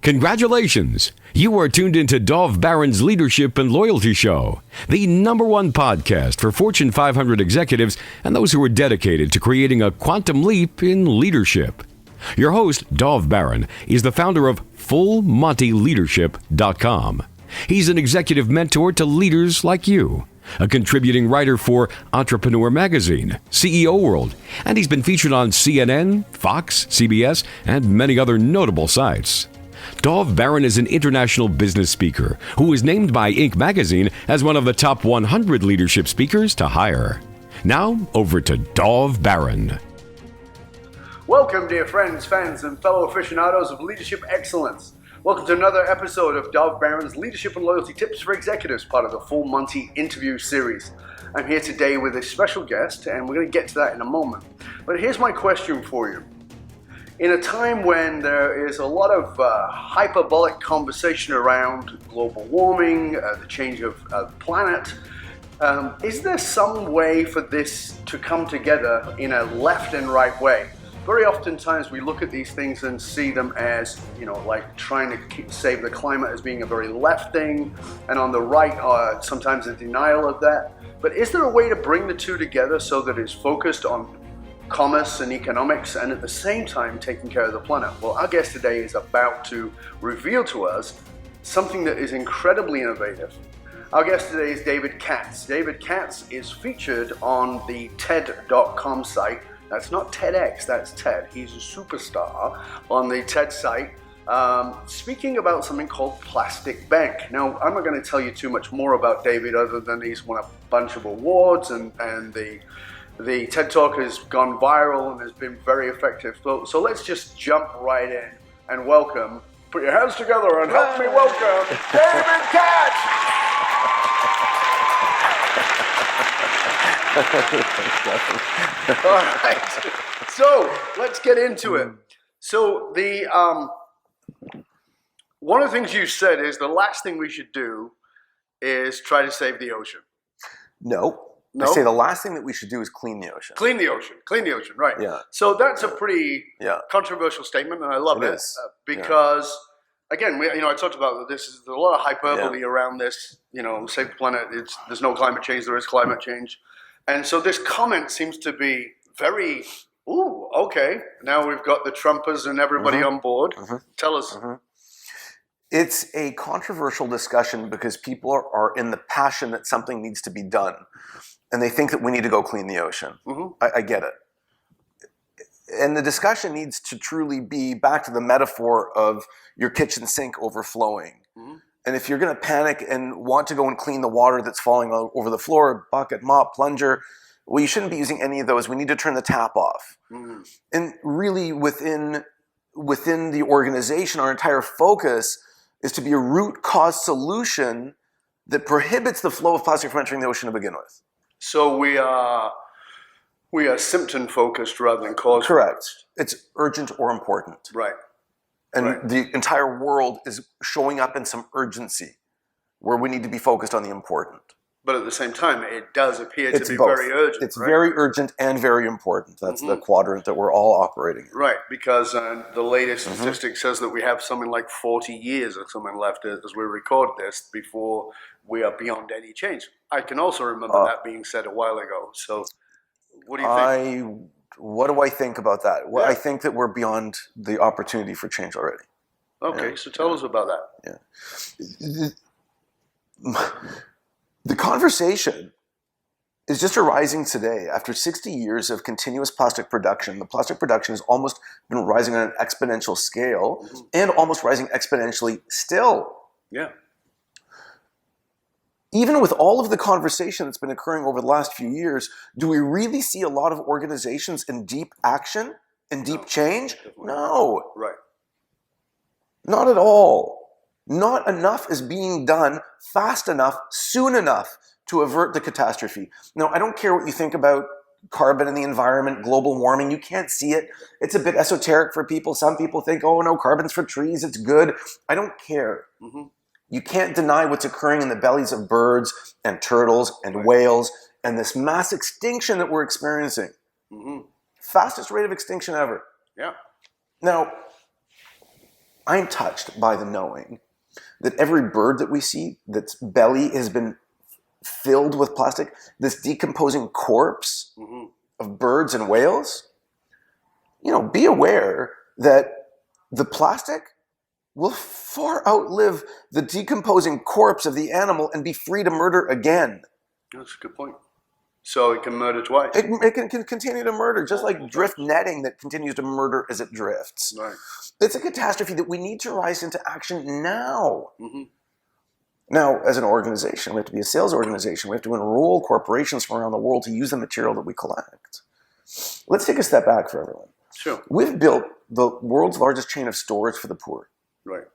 Congratulations! You are tuned into Dov Baron's Leadership and Loyalty Show, the #1 podcast for Fortune 500 executives and those who are dedicated to creating a quantum leap in leadership. Your host, Dov Baron, is the founder of FullMontyLeadership.com. He's an executive mentor to leaders like you, a contributing writer for Entrepreneur Magazine, CEO World, and he's been featured on CNN, Fox, CBS, and many other notable sites. Dov Baron is an international business speaker who was named by Inc. magazine as one of the top 100 leadership speakers to hire. Now, over to Dov Baron. Welcome, dear friends, fans, and fellow aficionados of leadership excellence. Welcome to another episode of Dov Baron's Leadership and Loyalty Tips for Executives, part of the Full Monty interview series. I'm here today with a special guest, and we're going to get to that in a moment. But here's my question for you. In a time when there is a lot of hyperbolic conversation around global warming, the change of the planet, is there some way for this to come together in a left and right way? Very oftentimes we look at these things and see them as, like trying to save the climate as being a very left thing, and on the right, sometimes a denial of that. But is there a way to bring the two together so that it's focused on commerce and economics and at the same time taking care of the planet? Well, our guest today is about to reveal to us something that is incredibly innovative. Our guest today is David Katz. David Katz is featured on the TED.com site. That's not TEDx, that's TED. He's a superstar on the TED site, speaking about something called Plastic Bank. Now, I'm not going to tell you too much more about David other than he's won a bunch of awards and the TED Talk has gone viral and has been very effective. So let's just jump right in and welcome, put your hands together and help me welcome David Katz! All right, so let's get into it. So one of the things you said is the last thing we should do is try to save the ocean. No. No? I say the last thing that we should do is clean the ocean. Clean the ocean, right. Yeah. So that's a pretty controversial statement, and I love it. Because, again, I talked about this. There's a lot of hyperbole around this, save the planet, there's no climate change, there is climate change. And so this comment seems to be very, okay, now we've got the Trumpers and everybody on board. Tell us. It's a controversial discussion because people are in the passion that something needs to be done. And they think that we need to go clean the ocean. I get it. And the discussion needs to truly be back to the metaphor of your kitchen sink overflowing. And if you're going to panic and want to go and clean the water that's falling over the floor, bucket, mop, plunger, well, you shouldn't be using any of those. We need to turn the tap off. And really within the organization, our entire focus is to be a root cause solution that prohibits the flow of plastic from entering the ocean to begin with. So we are symptom focused rather than cause. Correct. It's urgent or important. Right. And the entire world is showing up in some urgency where we need to be focused on the important. But at the same time, it does appear to be both. very urgent. It's very urgent and very important. That's the quadrant that we're all operating in. Right, because the latest statistic says that we have something like 40 years or something left as we record this before we are beyond any change. I can also remember that being said a while ago. So what do you think? What do I think about that? Well, I think that we're beyond the opportunity for change already. Okay, so tell us about that. The conversation is just arising today. After 60 years of continuous plastic production, the plastic production has almost been rising on an exponential scale and almost rising exponentially still. Yeah. Even with all of the conversation that's been occurring over the last few years, do we really see a lot of organizations in deep action, in deep change? No. Right. Not at all. Not enough is being done fast enough, soon enough to avert the catastrophe. Now, I don't care what you think about carbon in the environment, global warming. You can't see it. It's a bit esoteric for people. Some people think, oh no, carbon's for trees, it's good. I don't care. You can't deny what's occurring in the bellies of birds and turtles and whales and this mass extinction that we're experiencing. Fastest rate of extinction ever. Yeah. Now, I'm touched by the knowing that every bird that we see that's belly has been filled with plastic, this decomposing corpse of birds and whales, be aware that the plastic will far outlive the decomposing corpse of the animal and be free to murder again. That's a good point. So it can murder twice. It can continue to murder, just like drift netting that continues to murder as it drifts. Right. It's a catastrophe that we need to rise into action now. Now, as an organization, we have to be a sales organization. We have to enroll corporations from around the world to use the material that we collect. Let's take a step back for everyone. Sure. We've built the world's largest chain of storage for the poor. Right.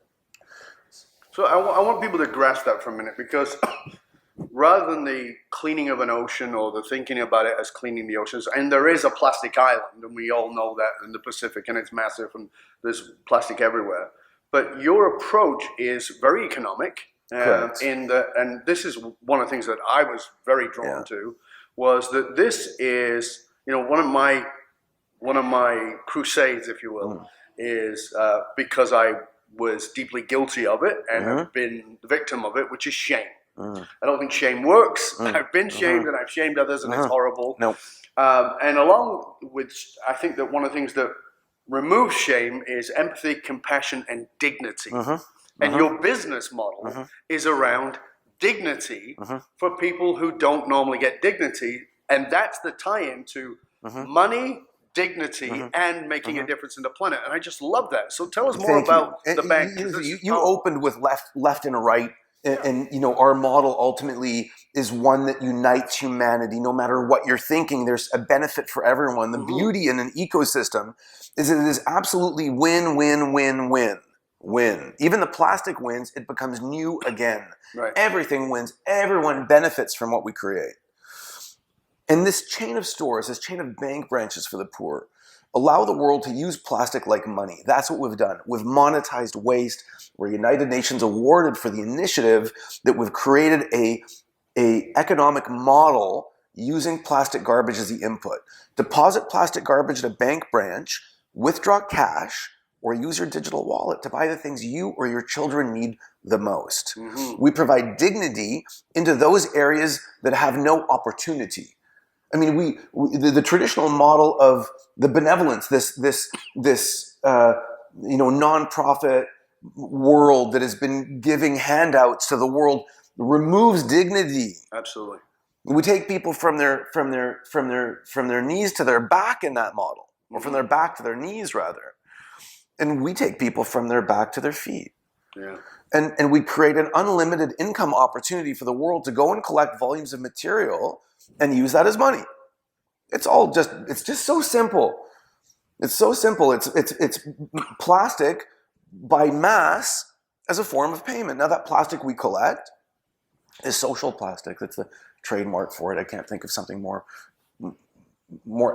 So I want people to grasp that for a minute, because rather than the cleaning of an ocean or the thinking about it as cleaning the oceans, and there is a plastic island, and we all know that in the Pacific, and it's massive, and there's plastic everywhere. But your approach is very economic. And this is one of the things that I was very drawn to, was that this is, one of my crusades, if you will, is because I was deeply guilty of it and have been the victim of it, which is shame. I don't think shame works. I've been shamed and I've shamed others, and it's horrible. No. And along with, I think that one of the things that removes shame is empathy, compassion, and dignity. And your business model is around dignity for people who don't normally get dignity. And that's the tie-in to money, dignity, and making a difference in the planet. And I just love that. So tell us more about the bank. You opened with left and right. And our model ultimately is one that unites humanity. No matter what you're thinking, there's a benefit for everyone. The beauty in an ecosystem is that it is absolutely win, win, win, win. Win. Even the plastic wins, it becomes new again. Right. Everything wins. Everyone benefits from what we create. And this chain of stores, this chain of bank branches for the poor, allow the world to use plastic like money. That's what we've done. We've monetized waste. We're United Nations awarded for the initiative that we've created a economic model using plastic garbage as the input. Deposit plastic garbage at a bank branch, withdraw cash, or use your digital wallet to buy the things you or your children need the most. We provide dignity into those areas that have no opportunity. I mean, the traditional model of the benevolence, this nonprofit world that has been giving handouts to the world, removes dignity. Absolutely. We take people from their knees to their back in that model, or from their back to their knees rather. And we take people from their back to their feet. Yeah. And we create an unlimited income opportunity for the world to go and collect volumes of material and use that as money. It's just so simple. It's so simple. It's plastic by mass as a form of payment. Now that plastic we collect is social plastic. That's the trademark for it. I can't think of something more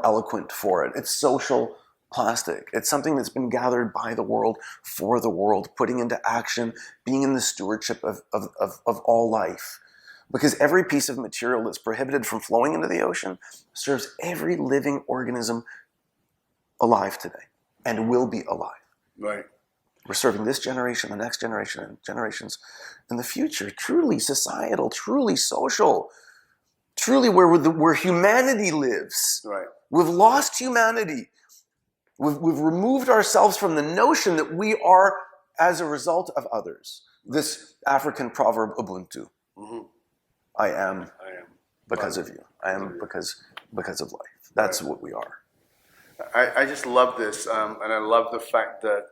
eloquent for it. It's social plastic. It's something that's been gathered by the world, for the world, putting into action, being in the stewardship of all life. Because every piece of material that's prohibited from flowing into the ocean serves every living organism alive today and will be alive. Right. We're serving this generation, the next generation, and generations in the future. Truly societal, truly social, truly where humanity lives. Right. We've lost humanity. We've removed ourselves from the notion that we are as a result of others. This African proverb, Ubuntu. I am because of you. I am because of life. That's what we are. I just love this, and I love the fact that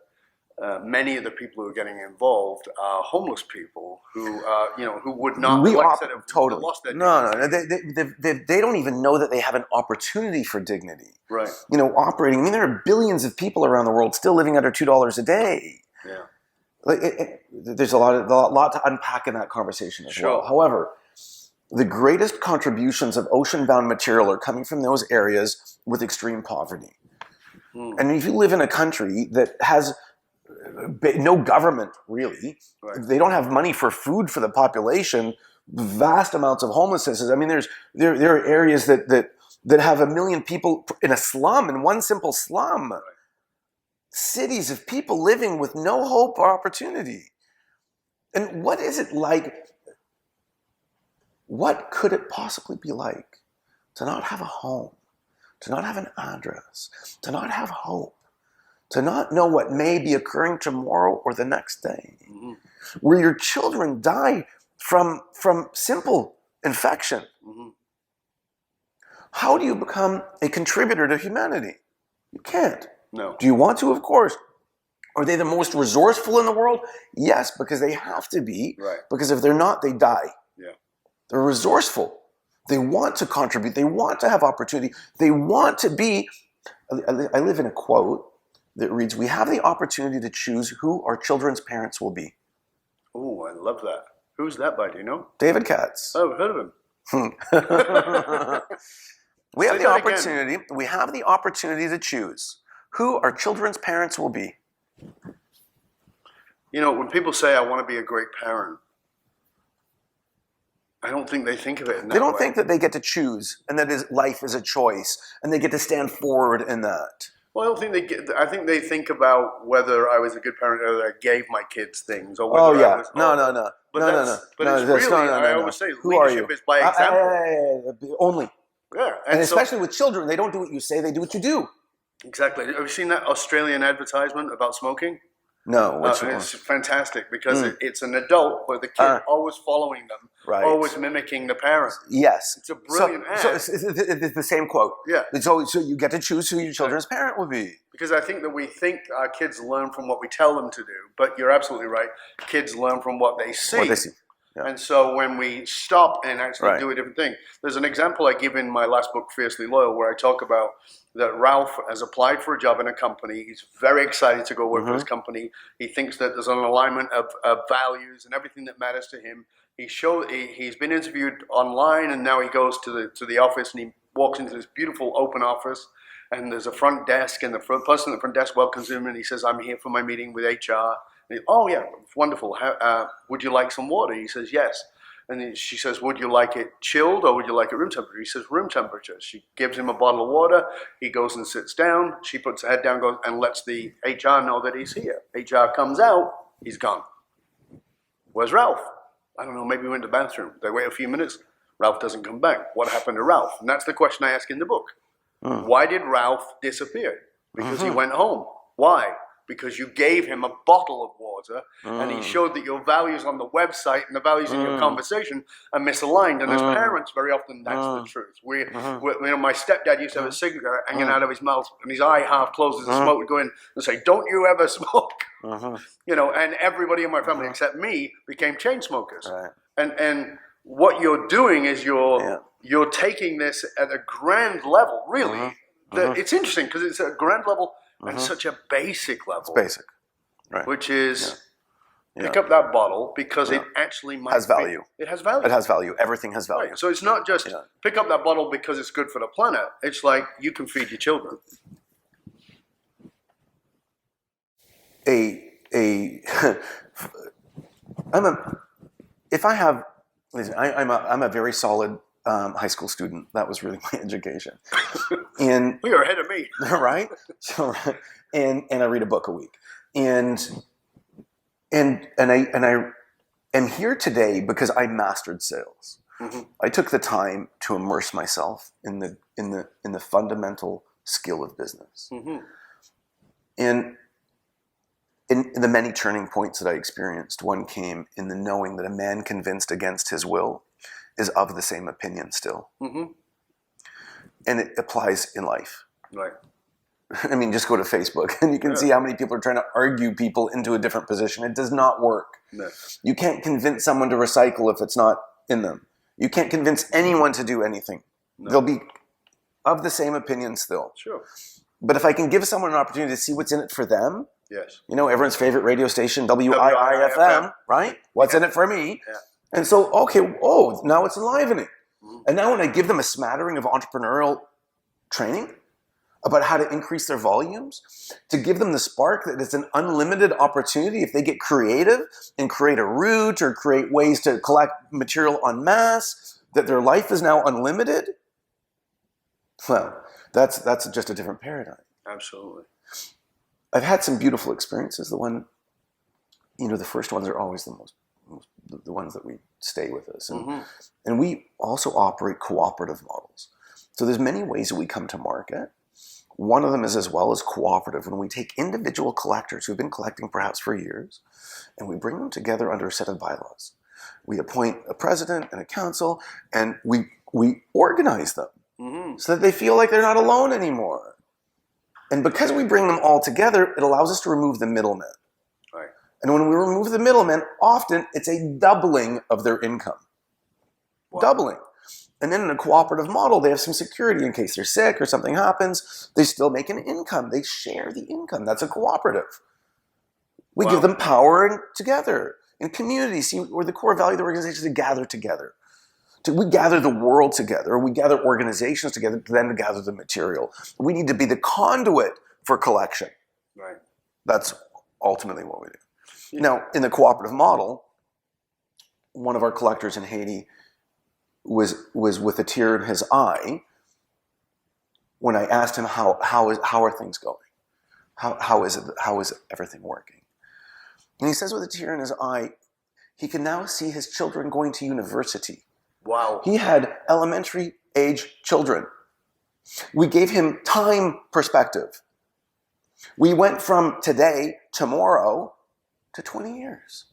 many of the people who are getting involved are homeless people who would not totally lost their dignity. They don't even know that they have an opportunity for dignity. Right. Operating. I mean, there are billions of people around the world still living under $2 a day. Yeah. There's a lot to unpack in that conversation as well. However, the greatest contributions of ocean-bound material are coming from those areas with extreme poverty. And if you live in a country that has no government, really, they don't have money for food for the population, vast amounts of homelessness. I mean, there are areas that have 1 million people in a slum, in one simple slum. cities of people living with no hope or opportunity. And what is it like? What could it possibly be like to not have a home, to not have an address, to not have hope, to not know what may be occurring tomorrow or the next day, where your children die from simple infection? How do you become a contributor to humanity? You can't. No. Do you want to? Of course. Are they the most resourceful in the world? Yes, because they have to be. Right. Because if they're not, they die. Yeah. They're resourceful. They want to contribute. They want to have opportunity. They want to be. I live in a quote that reads, "We have the opportunity to choose who our children's parents will be." Oh, I love that. Who's that by? Do you know? David Katz. Oh, I've heard of him. We have Say the that again. opportunity. We have the opportunity to choose who our children's parents will be. You know, when people say, I want to be a great parent, I don't think they think of it in that They don't way. think that they get to choose and that life is a choice and they get to stand forward in that. Well, I don't think they get. I think they think about whether I was a good parent or whether I gave my kids things, or whether Oh yeah, I was. no. But no, that's, no, But no, it's that's- really. no, I no. always say Who are leadership you? is by example. Only. Yeah, And so, especially with children, they don't do what you say, they do what you do. exactly. Have you seen that Australian advertisement about smoking? No, which one? It's fantastic because it's an adult with the kid always following them, Right. always mimicking the parent. Yes. It's a brilliant So ad. it's the same quote. Yeah. So you get to choose who your children's parent will be. Because I think that we think our kids learn from what we tell them to do, but you're absolutely right. Kids learn from what they see. What they see. Yeah. And so when we stop and actually do a different thing, there's an example I give in my last book, Fiercely Loyal, where I talk about that Ralph has applied for a job in a company. He's very excited to go work for this company. He thinks that there's an alignment of values and everything that matters to him. He's been interviewed online, and now he goes to the office, and he walks into this beautiful open office, and there's a front desk, and the person at the front desk welcomes him, and he says, "I'm here for my meeting with HR." And oh yeah, wonderful. Would you like some water? He says yes. And then she says, "Would you like it chilled or would you like it room temperature?" He says, "Room temperature." She gives him a bottle of water. He goes and sits down. She puts her head down, goes and lets the HR know that he's here. HR comes out. He's gone. Where's Ralph? I don't know. Maybe he went to the bathroom. They wait a few minutes. Ralph doesn't come back. What happened to Ralph? And that's the question I ask in the book. Why did Ralph disappear? Because he went home. Why? Because you gave him a bottle of water and he showed that your values on the website and the values in your conversation are misaligned. And as parents, very often that's the truth. My stepdad used to have a cigarette hanging out of his mouth and his eye half closed as the smoke would go in and say, "Don't you ever smoke." And everybody in my family except me became chain smokers. Right. And what you're doing is you're taking this at a grand level, really. It's interesting because it's a grand level and such a basic level. It's basic. Right. Which is pick up that bottle because it actually might has value. It has value. It has value. Everything has value. Right. So it's not just pick up that bottle because it's good for the planet. It's like you can feed your children. I'm a very solid high school student. That was really my education. And Well, you're ahead of me. right? So, and I read a book a week. And I am here today because I mastered sales. I took the time to immerse myself in the fundamental skill of business. And in the many turning points that I experienced, one came in the knowing that a man convinced against his will is of the same opinion still. And it applies in life. Right. I mean, just go to Facebook and you can see how many people are trying to argue people into a different position. It does not work. No. You can't convince someone to recycle if it's not in them. You can't convince anyone to do anything. No. They'll be of the same opinion still. Sure. But if I can give someone an opportunity to see what's in it for them, Yes. everyone's favorite radio station, WIIFM, right? What's in it for me? Yeah. And so, now it's enlivening. And now when I give them a smattering of entrepreneurial training about how to increase their volumes, to give them the spark that it's an unlimited opportunity if they get creative and create a route or create ways to collect material en masse, that their life is now unlimited, well, that's just a different paradigm. Absolutely. I've had some beautiful experiences. The first ones are always the ones that we stay with us. And we also operate cooperative models. So there's many ways that we come to market. One of them is as well as cooperative, when we take individual collectors who've been collecting perhaps for years, and we bring them together under a set of bylaws. We appoint a president and a council, and we organize them so that they feel like they're not alone anymore. And because we bring them all together, it allows us to remove the middlemen. Right. And when we remove the middlemen, often it's a doubling of their income. Wow. Doubling. And then in a cooperative model, they have some security in case they're sick or something happens. They still make an income. They share the income. That's a cooperative. We give them power together in communities. See, where the core value of the organization is to gather together. We gather the world together. We gather organizations together then to gather the material. We need to be the conduit for collection. Right. That's ultimately what we do. Now, in the cooperative model, one of our collectors in Haiti was with a tear in his eye when I asked him how are things going? How is everything working? And he says with a tear in his eye, he can now see his children going to university. Wow. He had elementary age children. We gave him time perspective. We went from today, tomorrow, to 20 years.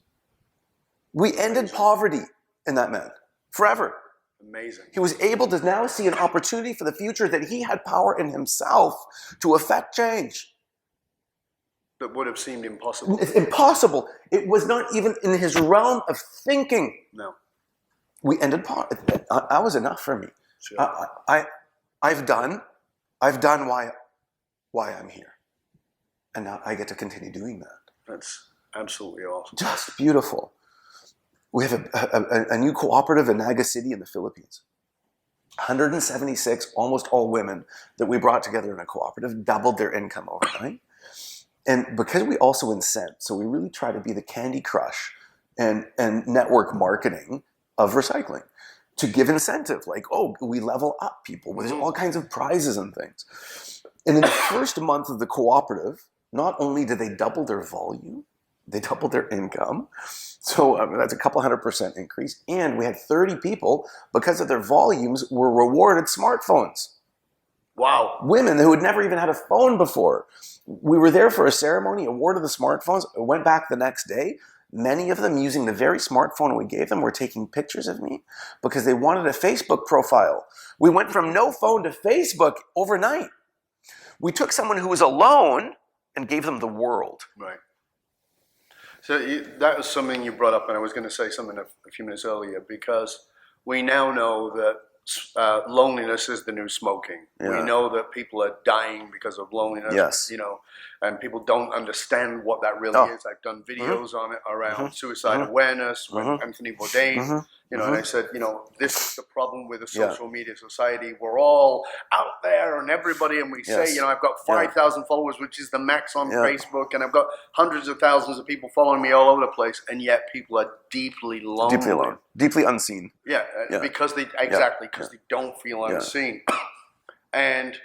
We ended poverty in that man, forever. Amazing. He was able to now see an opportunity for the future that he had power in himself to affect change. That would have seemed impossible. It's impossible. It was not even in his realm of thinking. No. We ended poverty. That was enough for me. Sure. I've done why I'm here. And now I get to continue doing that. That's absolutely awesome. Just beautiful. We have a new cooperative in Naga City in the Philippines. 176, almost all women, that we brought together in a cooperative, doubled their income overnight. And because we also incent, so we really try to be the Candy Crush and network marketing of recycling to give incentive, like, oh, we level up people. There's all kinds of prizes and things. And in the first month of the cooperative, not only did they double their volume, they doubled their income. So that's a couple 100% increase. And we had 30 people, because of their volumes, were rewarded smartphones. Wow. Women who had never even had a phone before. We were there for a ceremony, awarded the smartphones, went back the next day. Many of them, using the very smartphone we gave them, were taking pictures of me because they wanted a Facebook profile. We went from no phone to Facebook overnight. We took someone who was alone and gave them the world. Right. So that was something you brought up, and I was going to say something a few minutes earlier, because we now know that loneliness is the new smoking. Yeah. We know that people are dying because of loneliness. Yes. And people don't understand what that really is. I've done videos on it around suicide awareness with Anthony Bourdain. And I said, this is the problem with a social media society. We're all out there and everybody, and we say, I've got 5,000 followers, which is the max on Facebook, and I've got hundreds of thousands of people following me all over the place, and yet people are deeply lonely. Deeply alone. Deeply unseen. Yeah. Because they don't feel unseen. And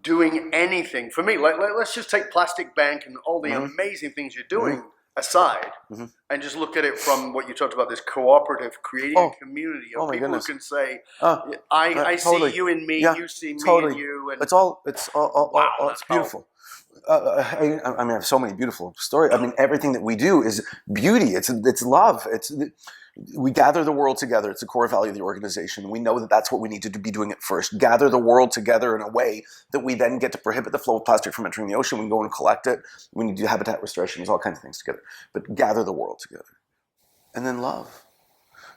doing anything, for me, let's just take Plastic Bank and all the amazing things you're doing aside, and just look at it from what you talked about, this cooperative, creating a community of people who can say, I totally. see you in me, you see me in you. And It's beautiful. I have so many beautiful stories. Everything that we do is beauty. It's love. We gather the world together. It's the core value of the organization. We know that that's what we need to be doing at first. Gather the world together in a way that we then get to prohibit the flow of plastic from entering the ocean. We can go and collect it. We need to do habitat restoration. There's all kinds of things together. But gather the world together. And then love.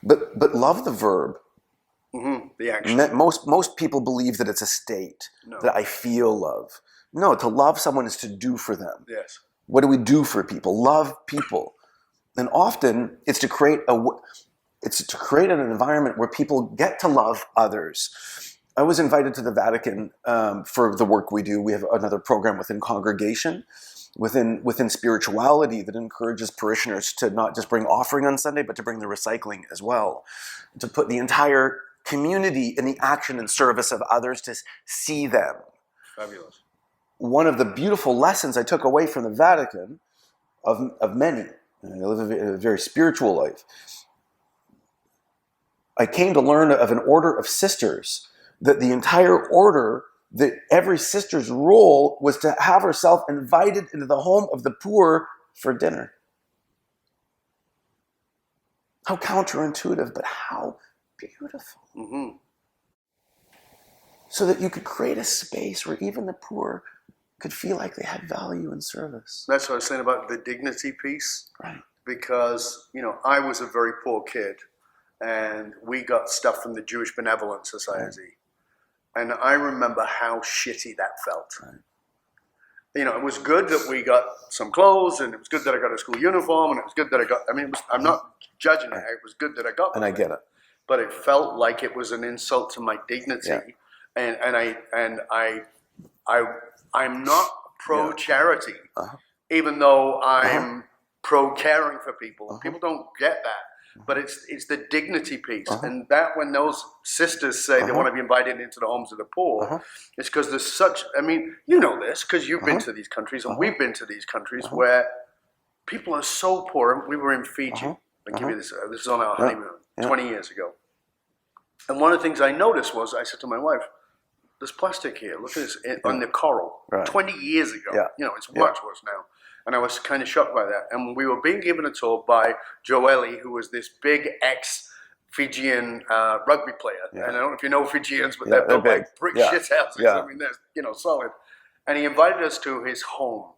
But love the verb. The action. Most people believe that it's a state, that I feel love. No, to love someone is to do for them. Yes. What do we do for people? Love people. And often it's to create an environment where people get to love others. I was invited to the Vatican for the work we do. We have another program within congregation, within spirituality, that encourages parishioners to not just bring offering on Sunday, but to bring the recycling as well. To put the entire community in the action and service of others, to see them. Fabulous. one of the beautiful lessons I took away from the Vatican, of many, and I live a very spiritual life, I came to learn of an order of sisters, that the entire order, that every sister's role was to have herself invited into the home of the poor for dinner. How counterintuitive, but how beautiful. Mm-hmm. So that you could create a space where even the poor could feel like they had value and service. That's what I was saying about the dignity piece. Right. Because, I was a very poor kid, and we got stuff from the Jewish Benevolent Society. Right. And I remember how shitty that felt. Right. It was good that we got some clothes, and it was good that I got a school uniform, and it was good that I got, I'm not judging it. It was good that I got them. And I get it. But it felt like it was an insult to my dignity. Yeah. I'm not pro-charity, even though I'm pro-caring for people. People don't get that. But it's the dignity piece. And that when those sisters say they want to be invited into the homes of the poor, it's because there's such, you know this, because you've been to these countries, and we've been to these countries where people are so poor. We were in Fiji. I'll give you this. This is on our honeymoon 20 years ago. And one of the things I noticed was, I said to my wife, there's plastic here. Look at this on the coral. Right. 20 years ago. It's much worse now. And I was kind of shocked by that. And we were being given a tour by Joeli, who was this big ex-Fijian rugby player. And I don't know if you know Fijians, but they're built like brick shit houses. They're solid. And he invited us to his home.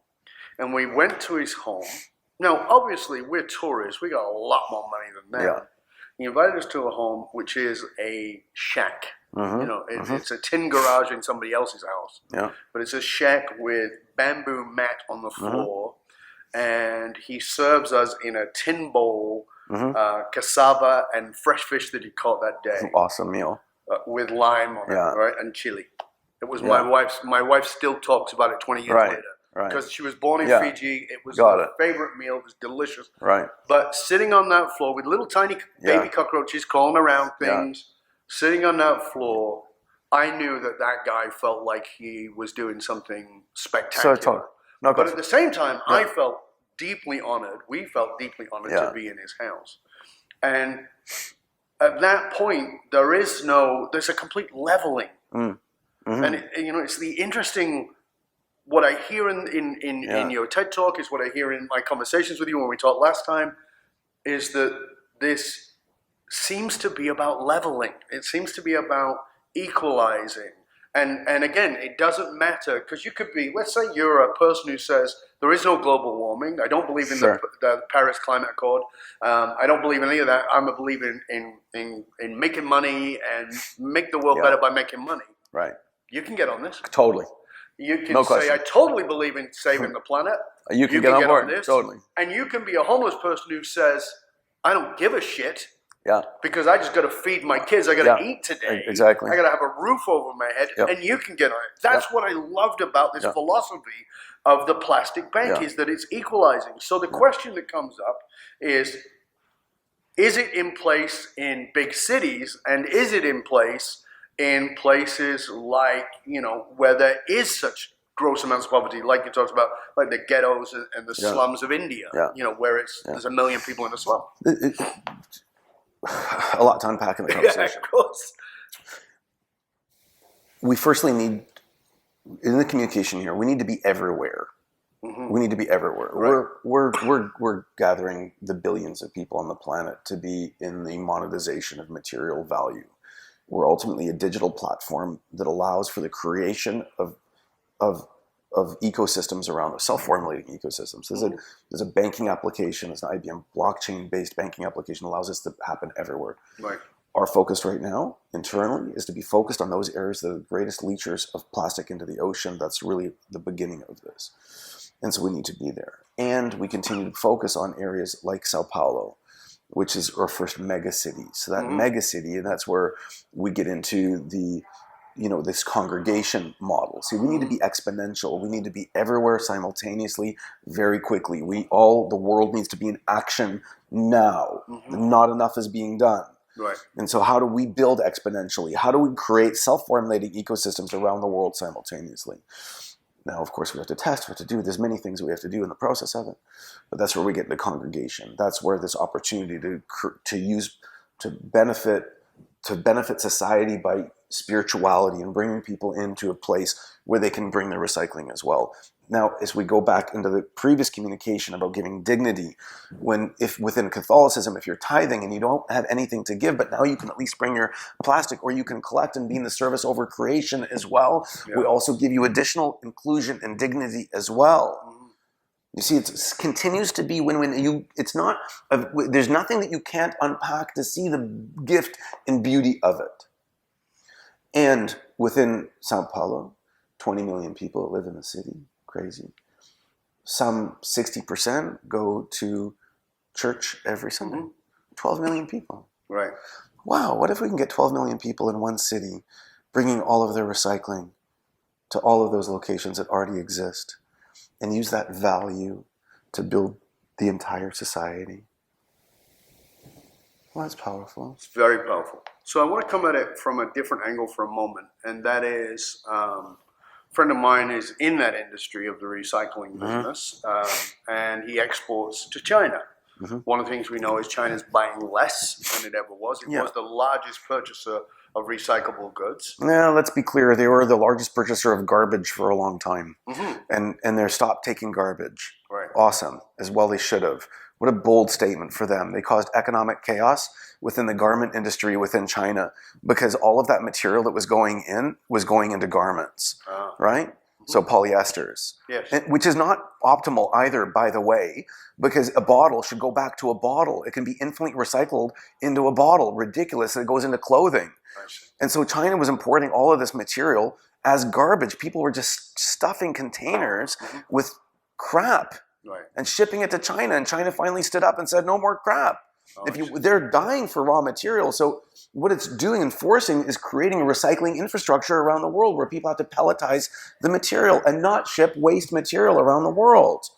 And we went to his home. Now, obviously, we're tourists. We got a lot more money than them. He invited us to a home, which is a shack. It's a tin garage in somebody else's house. But it's a shack with bamboo mat on the floor. And he serves us in a tin bowl, cassava and fresh fish that he caught that day. It's an awesome meal. With lime on it, right? And chili. It was my wife still talks about it 20 years later. Because she was born in Fiji. It was her favorite meal. It was delicious. But sitting on that floor with little tiny baby cockroaches crawling around things, sitting on that floor, I knew that guy felt like he was doing something spectacular. But at the same time, I felt deeply honored. We felt deeply honored to be in his house. And at that point, there's a complete leveling. And it's the interesting. What I hear in your TED Talk is what I hear in my conversations with you when we talked last time, is that this seems to be about leveling. It seems to be about equalizing. And again, it doesn't matter, because you could be, let's say you're a person who says, there is no global warming. I don't believe in the Paris Climate Accord. I don't believe in any of that. I'm a believer in making money and make the world better by making money. Right. You can get on this. Totally. You can say, I totally believe in saving the planet. You can get on board. This. Totally. And you can be a homeless person who says, I don't give a shit. Because I just got to feed my kids. I got to eat today. Exactly. I got to have a roof over my head. And you can get on it. That's what I loved about this philosophy of the plastic bank, is that it's equalizing. So the question that comes up is it in place in big cities, and is it in place in places like, where there is such gross amounts of poverty, like you talked about, like the ghettos and the slums of India, where there's a million people in a slum. A lot to unpack in the conversation. Yeah, of course. We firstly need, in the communication here, we need to be everywhere. We need to be everywhere. Right. We're gathering the billions of people on the planet to be in the monetization of material value. We're ultimately a digital platform that allows for the creation of ecosystems around us, self-formulating ecosystems. There's a banking application, it's an IBM blockchain-based banking application that allows this to happen everywhere. Right. Our focus right now, internally, is to be focused on those areas that are the greatest leachers of plastic into the ocean. That's really the beginning of this. And so we need to be there. And we continue to focus on areas like Sao Paulo, which is our first mega city. So that mega city, and that's where we get into the this congregation model. See, we need to be exponential. We need to be everywhere simultaneously, very quickly. The world needs to be in action now. Not enough is being done. Right. And so how do we build exponentially? How do we create self-formulating ecosystems around the world simultaneously? Now, of course, we have to test, we have to do, there's many things we have to do in the process of it, but that's where we get into congregation. That's where this opportunity to benefit society by spirituality and bringing people into a place where they can bring their recycling as well. Now, as we go back into the previous communication about giving dignity, if within Catholicism, if you're tithing and you don't have anything to give, but now you can at least bring your plastic, or you can collect and be in the service over creation as well. Yeah. We also give you additional inclusion and dignity as well. Mm-hmm. You see, it continues to be win-win. There's nothing that you can't unpack to see the gift and beauty of it. And within Sao Paulo, 20 million people live in the city. Crazy. Some 60% go to church every Sunday. Mm-hmm. 12 million people. Right. Wow, what if we can get 12 million people in one city bringing all of their recycling to all of those locations that already exist and use that value to build the entire society? Well, that's powerful. It's very powerful. So I want to come at it from a different angle for a moment, and that is... a friend of mine is in that industry of the recycling business, and he exports to China. Mm-hmm. One of the things we know is China's buying less than it ever was. It was the largest purchaser of recyclable goods. Now, let's be clear. They were the largest purchaser of garbage for a long time. Mm-hmm. And they're stopped taking garbage. Right. Awesome. As well they should have. What a bold statement for them. They caused economic chaos within the garment industry within China because all of that material that was going into garments, right? Mm-hmm. So polyesters, yes. Which is not optimal either, by the way, because a bottle should go back to a bottle. It can be infinitely recycled into a bottle. Ridiculous. It goes into clothing. And so China was importing all of this material as garbage. People were just stuffing containers with crap. Right. And shipping it to China, and China finally stood up and said, "No more crap." They're dying for raw material. So what it's doing and forcing is creating a recycling infrastructure around the world where people have to pelletize the material and not ship waste material around the world.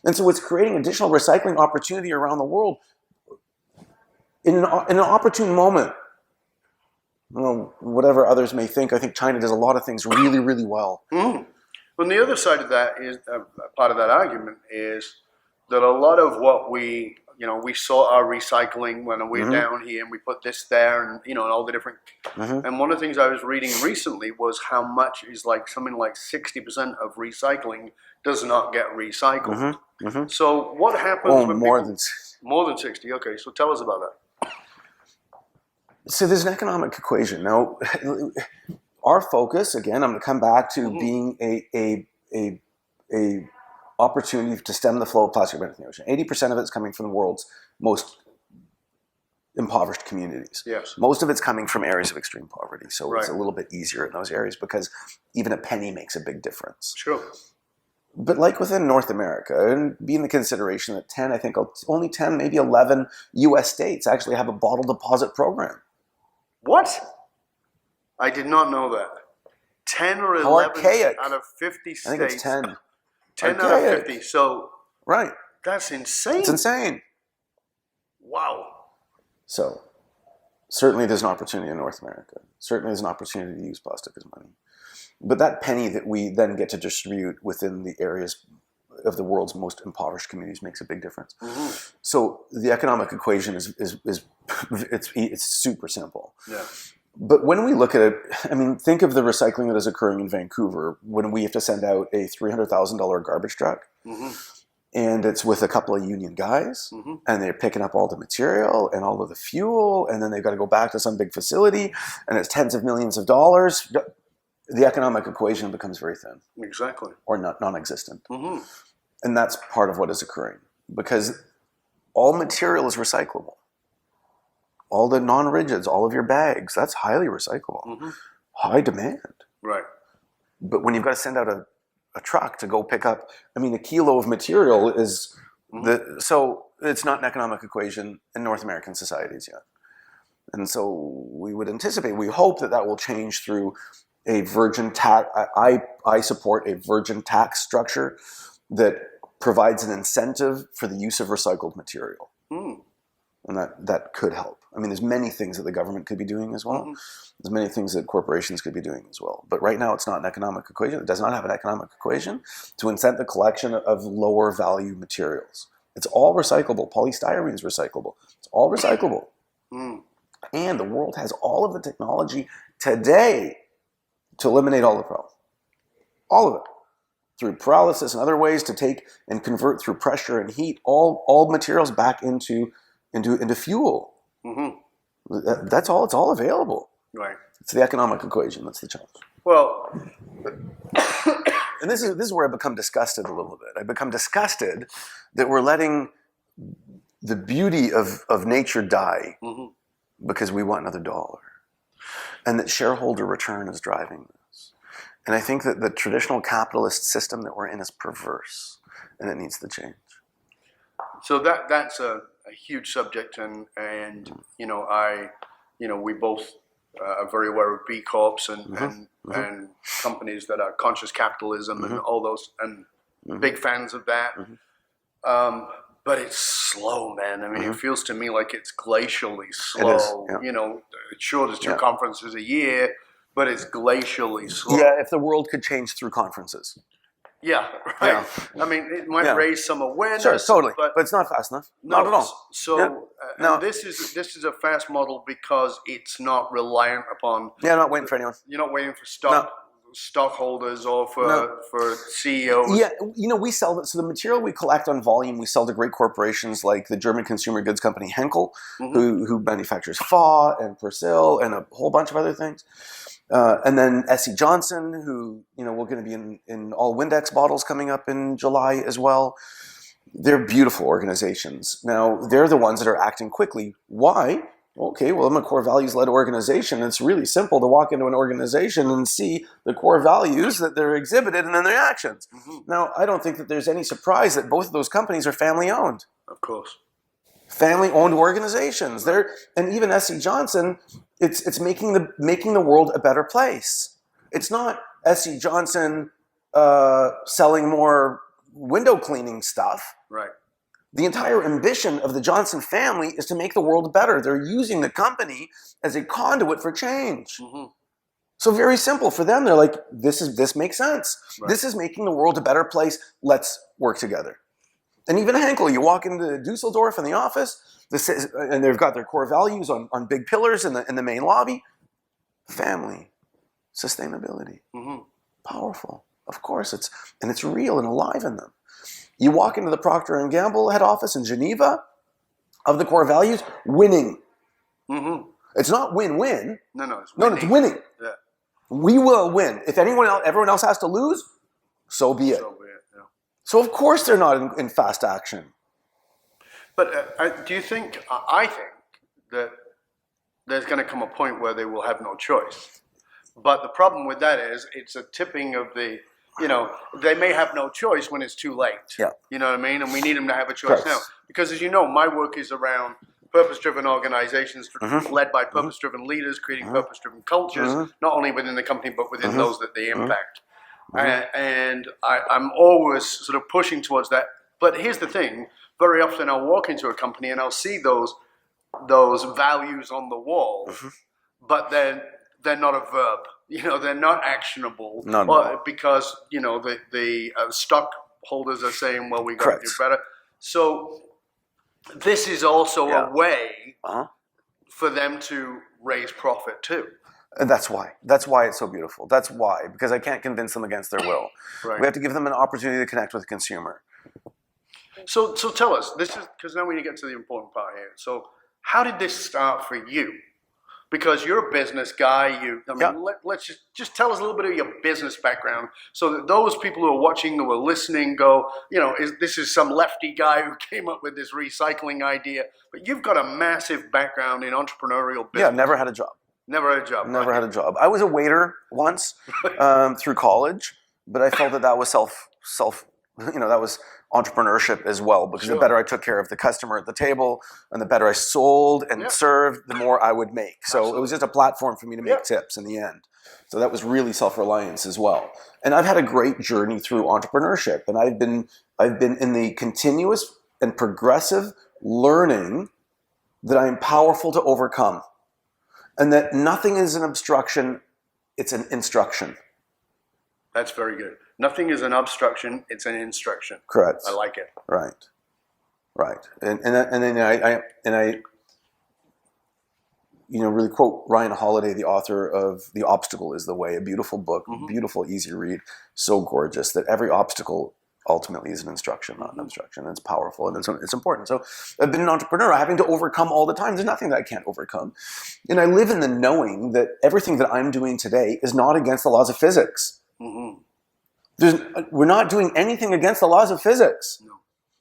And so it's creating additional recycling opportunity around the world in an opportune moment. Whatever others may think, I think China does a lot of things really, really well. Mm. Well, the other side of that is, part of that argument is that a lot of what we saw our recycling when we're down here and we put this there and all the different, and one of the things I was reading recently was how much is something like 60% of recycling does not get recycled. So what happens when more than 60? Okay, so tell us about that. So there's an economic equation. Now, our focus, again, I'm going to come back to being a opportunity to stem the flow of plastic in the ocean. 80% of it's coming from the world's most impoverished communities. Yes. Most of it's coming from areas of extreme poverty. So right. It's a little bit easier in those areas because even a penny makes a big difference. Sure. But like within North America, and being the consideration that only 10, maybe 11 U.S. states actually have a bottle deposit program. What? I did not know that. 10 or 11 out of 50 states. I think it's 10. 10 out of 50. So right. That's insane. It's insane. Wow. So certainly there's an opportunity in North America. Certainly there's an opportunity to use plastic as money. But that penny that we then get to distribute within the areas of the world's most impoverished communities makes a big difference. So the economic equation is it's super simple. Yeah. But when we look at it, think of the recycling that is occurring in Vancouver when we have to send out a $300,000 garbage truck. And it's with a couple of union guys, and they're picking up all the material and all of the fuel, and then they've got to go back to some big facility, and it's tens of millions of dollars. The economic equation becomes very thin. Exactly. Or non-existent. And that's part of what is occurring, because all material is recyclable. All the non-rigids, all of your bags, that's highly recyclable. High demand. Right. But when you've got to send out a truck to go pick up, a kilo of material is, so it's not an economic equation in North American societies yet. And so we would anticipate, we hope that will change through a virgin tax. I support a virgin tax structure that provides an incentive for the use of recycled material. And that could help. I mean, there's many things that the government could be doing as well. There's many things that corporations could be doing as well. But right now, it's not an economic equation. It does not have an economic equation to incent the collection of lower value materials. It's all recyclable. Polystyrene is recyclable. It's all recyclable. And the world has all of the technology today to eliminate all the problems. All of it. Through pyrolysis and other ways to take and convert through pressure and heat all materials back into fuel. That's all. It's all available. Right. It's the economic equation. That's the challenge. Well, and this is where I become disgusted a little bit. I become disgusted that we're letting the beauty of nature die because we want another dollar, and that shareholder return is driving this. And I think that the traditional capitalist system that we're in is perverse, and it needs to change. So that's a huge subject, and we both are very aware of B Corps and companies that are conscious capitalism and all those, and big fans of that. But it's slow, man. I mean, it feels to me like it's glacially slow. It is, yeah. Sure, there's 2 conferences a year, but it's glacially slow. Yeah, if the world could change through conferences. Yeah, right. Yeah. I mean, it might raise some awareness. Sure, totally, but it's not fast enough. Not at all. So, this is a fast model because it's not reliant upon. Yeah, I'm not waiting for anyone. You're not waiting for stockholders or for CEOs. Yeah, we sell so the material we collect on volume, we sell to great corporations like the German consumer goods company Henkel, who manufactures Fa and Persil and a whole bunch of other things. And then SC Johnson, who, we're going to be in all Windex bottles coming up in July as well. They're beautiful organizations. Now, they're the ones that are acting quickly. Why? Okay, well, I'm a core values-led organization. It's really simple to walk into an organization and see the core values that they're exhibited and then their actions. Now, I don't think that there's any surprise that both of those companies are family-owned. Of course. Family-owned organizations. And even SC Johnson, it's making the world a better place. It's not SC Johnson selling more window cleaning stuff. Right. The entire ambition of the Johnson family is to make the world better. They're using the company as a conduit for change. So very simple for them. They're like, this makes sense. Right. This is making the world a better place. Let's work together. And even Henkel, you walk into Dusseldorf in the office, and they've got their core values on big pillars in the main lobby. Family, sustainability, powerful. Of course, it's real and alive in them. You walk into the Procter & Gamble head office in Geneva, of the core values, winning. It's not win-win. No, it's winning. No, it's winning. Yeah. We will win. If everyone else has to lose, so be it. So of course they're not in fast action. But do you think, I think that there's going to come a point where they will have no choice. But the problem with that is it's a tipping of the, they may have no choice when it's too late. Yeah. You know what I mean? And we need them to have a choice now. Because as you know, my work is around purpose-driven organizations led by purpose-driven leaders, creating purpose-driven cultures, not only within the company, but within those that they impact. And I'm always sort of pushing towards that. But here's the thing. Very often I'll walk into a company and I'll see those values on the wall, but they're not a verb. They're not actionable. Because, the stockholders are saying, well, we got to do better. So this is also a way for them to raise profit too. And that's why it's so beautiful. That's why, because I can't convince them against their will. Right. We have to give them an opportunity to connect with the consumer. So tell us, this is, because now we get to the important part here. So how did this start for you? Because you're a business guy. Let's just tell us a little bit of your business background so that those people who are watching, who are listening go, this is some lefty guy who came up with this recycling idea. But you've got a massive background in entrepreneurial business. Yeah, never had a job. Never had a job. Never had a job. I was a waiter once through college, but I felt that was that was entrepreneurship as well, because the better I took care of the customer at the table and the better I sold and served, the more I would make. So it was just a platform for me to make tips in the end. So that was really self-reliance as well. And I've had a great journey through entrepreneurship, and I've been in the continuous and progressive learning that I am powerful to overcome, and that nothing is an obstruction, it's an instruction. That's very good. Nothing is an obstruction, it's an instruction. Correct. I like it. Right. And then I really quote Ryan Holiday, the author of The Obstacle is the Way, a beautiful book, beautiful, easy read, so gorgeous, that every obstacle ultimately is an instruction, not an obstruction. It's powerful and it's important. So I've been an entrepreneur, having to overcome all the time. There's nothing that I can't overcome. And I live in the knowing that everything that I'm doing today is not against the laws of physics. We're not doing anything against the laws of physics. No.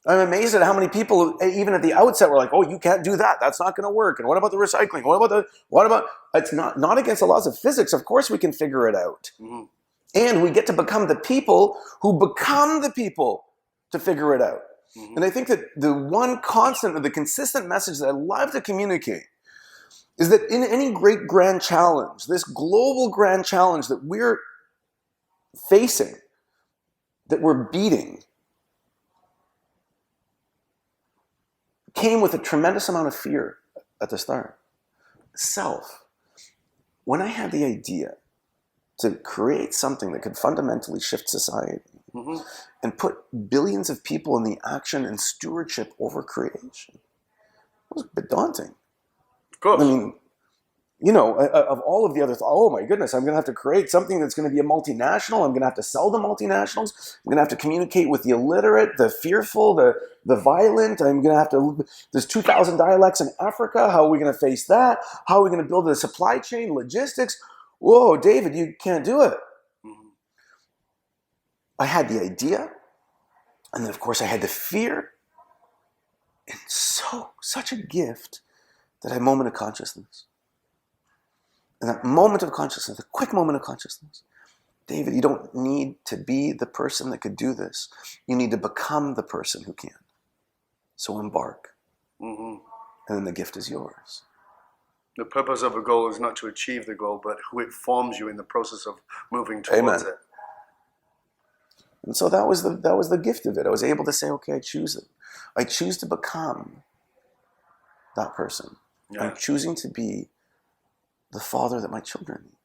I'm amazed at how many people, even at the outset, were like, "Oh, you can't do that. That's not going to work." And what about the recycling? What about? It's not against the laws of physics. Of course, we can figure it out, and we get to become the people who become the people to figure it out. And I think that the one constant or the consistent message that I love to communicate is that in any great grand challenge, this global grand challenge that we're facing, that we're beating, came with a tremendous amount of fear at the start. Self. When I had the idea to create something that could fundamentally shift society and put billions of people in the action and stewardship over creation, it was a bit daunting. Of course. I mean, of all of the other, oh my goodness, I'm going to have to create something that's going to be a multinational. I'm going to have to sell to multinationals. I'm going to have to communicate with the illiterate, the fearful, the violent. I'm going to have to, there's 2,000 dialects in Africa. How are we going to face that? How are we going to build a supply chain, logistics? Whoa, David, you can't do it. I had the idea. And then, of course, I had the fear. And such a gift, that I had a moment of consciousness. And that moment of consciousness, a quick moment of consciousness, David, you don't need to be the person that could do this. You need to become the person who can. So embark. And then the gift is yours. The purpose of a goal is not to achieve the goal, but who it forms you in the process of moving towards it. And so that was the gift of it. I was able to say, okay, I choose it. I choose to become that person. Yeah. I'm choosing to be the father that my children need.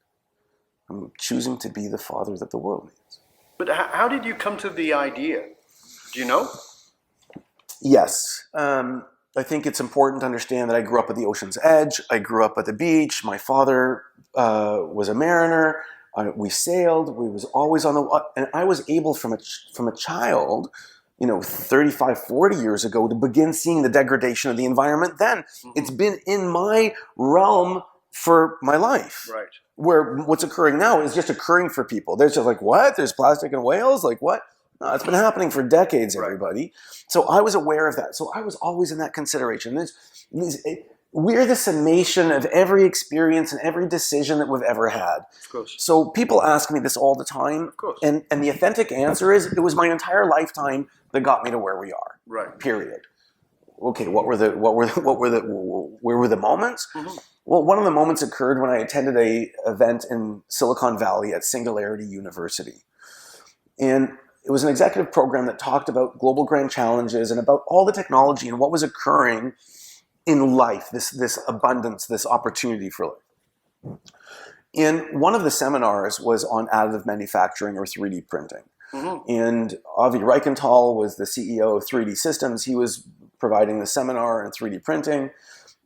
I'm choosing to be the father that the world needs. But how did you come to the idea? Do you know? Yes. I think it's important to understand that I grew up at the ocean's edge. I grew up at the beach. My father was a mariner. We sailed. We was always on the... And I was able from a child, 35, 40 years ago, to begin seeing the degradation of the environment then. It's been in my realm for my life. Right. Where what's occurring now is just occurring for people. They're just like, what? There's plastic in whales? Like, what? No, it's been happening for decades, everybody. Right. So I was aware of that. So I was always in that consideration. We're the summation of every experience and every decision that we've ever had. Of course. So people ask me this all the time. Of course. And the authentic answer is, it was my entire lifetime that got me to where we are. Right. Period. Okay, where were the moments? Well, one of the moments occurred when I attended an event in Silicon Valley at Singularity University. And it was an executive program that talked about global grand challenges and about all the technology and what was occurring in life, this abundance, this opportunity for life. And one of the seminars was on additive manufacturing or 3D printing. And Avi Reichenthal was the CEO of 3D Systems. He was providing the seminar in 3D printing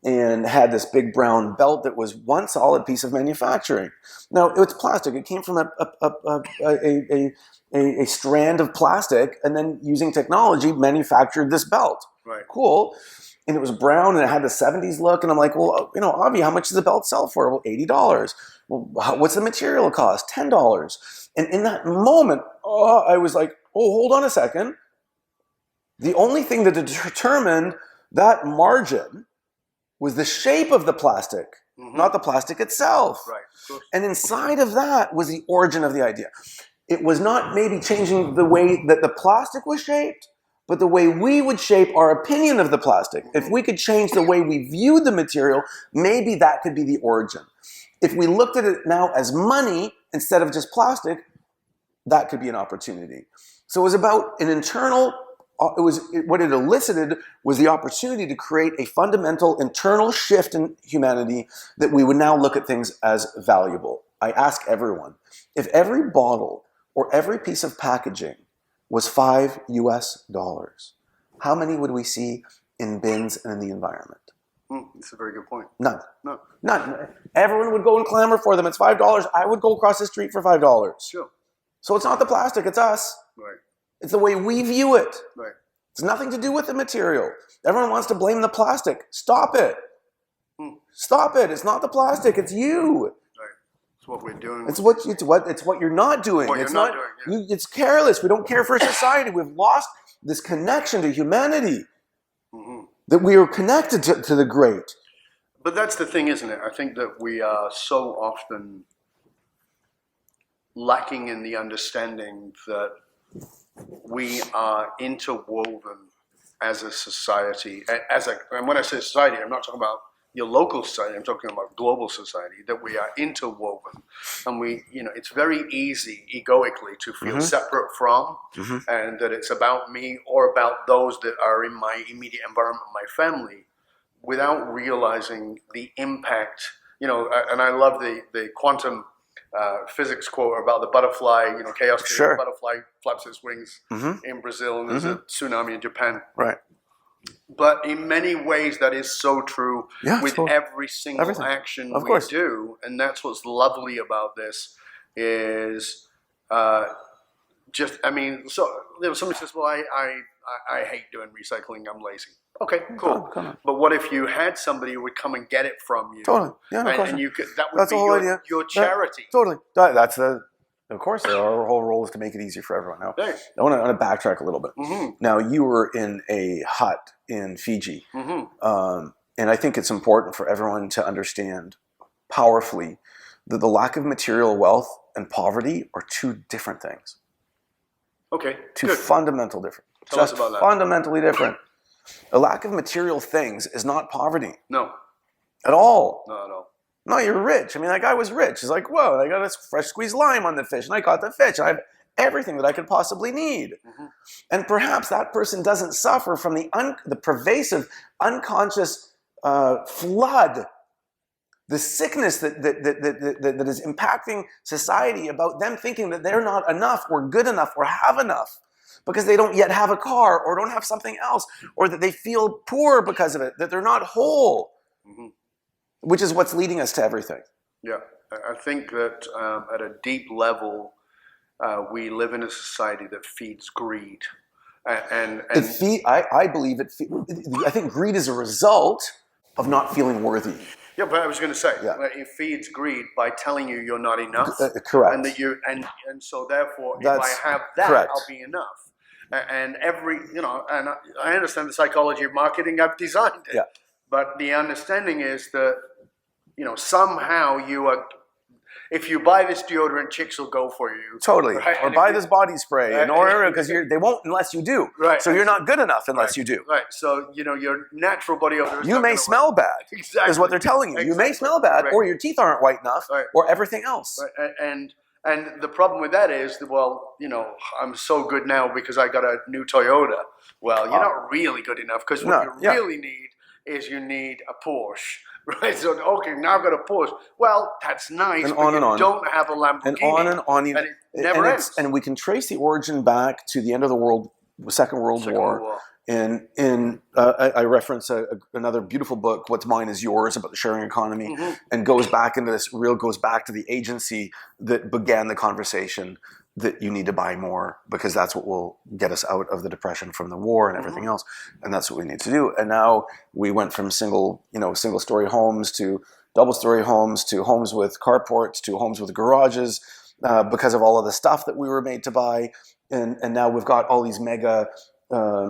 and had this big brown belt that was one solid piece of manufacturing. Now, it was plastic. It came from a strand of plastic, and then using technology manufactured this belt. Right. Cool. And it was brown, and it had the 70s look. And I'm like, well, Avi, how much does the belt sell for? Well, $80. Well, what's the material cost? $10. And in that moment, I was like, oh, hold on a second. The only thing that determined that margin was the shape of the plastic, not the plastic itself. Right. And inside of that was the origin of the idea. It was not maybe changing the way that the plastic was shaped, but the way we would shape our opinion of the plastic. If we could change the way we viewed the material, maybe that could be the origin. If we looked at it now as money instead of just plastic, that could be an opportunity. So it was about an internal what it elicited was the opportunity to create a fundamental internal shift in humanity that we would now look at things as valuable. I ask everyone, if every bottle or every piece of packaging was $5 US, how many would we see in bins and in the environment? That's a very good point. None. No. None. Everyone would go and clamor for them. It's $5. I would go across the street for $5. Sure. So it's not the plastic, it's us. Right. It's the way we view it. Right. It's nothing to do with the material. Everyone wants to blame the plastic. Stop it. Stop it. It's not the plastic, it's you. Right. It's what we're doing. It's what you're not doing. What it's you're not doing. It's careless. We don't care for society. We've lost this connection to humanity. That we are connected to the great. But that's the thing, isn't it? I think that we are so often lacking in the understanding that we are interwoven as a society. And when I say society, I'm not talking about your local society, I'm talking about global society, that we are interwoven. And it's very easy egoically to feel separate from, and that it's about me or about those that are in my immediate environment, my family, without realizing the impact. And I love the quantum physics quote about the butterfly, chaos theory. Sure. The butterfly flaps its wings in Brazil, and there's a tsunami in Japan. Right. But in many ways, that is so true with every single action we do. And that's what's lovely about this is somebody says, well, I hate doing recycling. I'm lazy. Okay, cool. But what if you had somebody who would come and get it from you? Totally. Yeah, and you could, that would be your charity. Totally. Of course, our whole role is to make it easy for everyone. Now, I want to backtrack a little bit. Now, you were in a hut in Fiji, and I think it's important for everyone to understand powerfully that the lack of material wealth and poverty are two different things. Okay, two fundamental different. Tell us about that. Fundamentally different. A lack of material things is not poverty. No. At all. Not at all. No, you're rich. I mean, that guy was rich. He's like, whoa, I got a fresh squeezed lime on the fish, and I caught the fish. I have everything that I could possibly need. And perhaps that person doesn't suffer from the pervasive, unconscious flood, the sickness that is impacting society about them thinking that they're not enough or good enough or have enough because they don't yet have a car or don't have something else, or that they feel poor because of it, that they're not whole. Which is what's leading us to everything. Yeah, I think that at a deep level, we live in a society that feeds greed, I believe I think greed is a result of not feeling worthy. Yeah, but I was going to say, it feeds greed by telling you you're not enough. Correct. And that and so therefore, if I have that, I'll be enough. And and I understand the psychology of marketing. I've designed it. Yeah. But the understanding is that, somehow if you buy this deodorant, chicks will go for you. Totally. Right? Or buy this body spray, because they won't unless you do. Right. So you're not good enough unless you do. Right. So, your natural body odor is you may smell bad, is what they're telling you. You may smell bad, or your teeth aren't white enough, or everything else. Right. And the problem with that is, I'm so good now because I got a new Toyota. Well, you're not really good enough, because what you really need is you need a Porsche, right? So, okay, now I've got a Porsche. Well, that's nice, and but on you and on. don't have a Lamborghini. And on and on. And it never ends. And we can trace the origin back to the end of the Second World War. And I reference another beautiful book, What's Mine Is Yours, about the sharing economy, and goes back into goes back to the agency that began the conversation that you need to buy more because that's what will get us out of the depression from the war and everything else. And that's what we need to do. And now we went from single-story homes to double-story homes to homes with carports to homes with garages because of all of the stuff that we were made to buy. And now we've got all these mega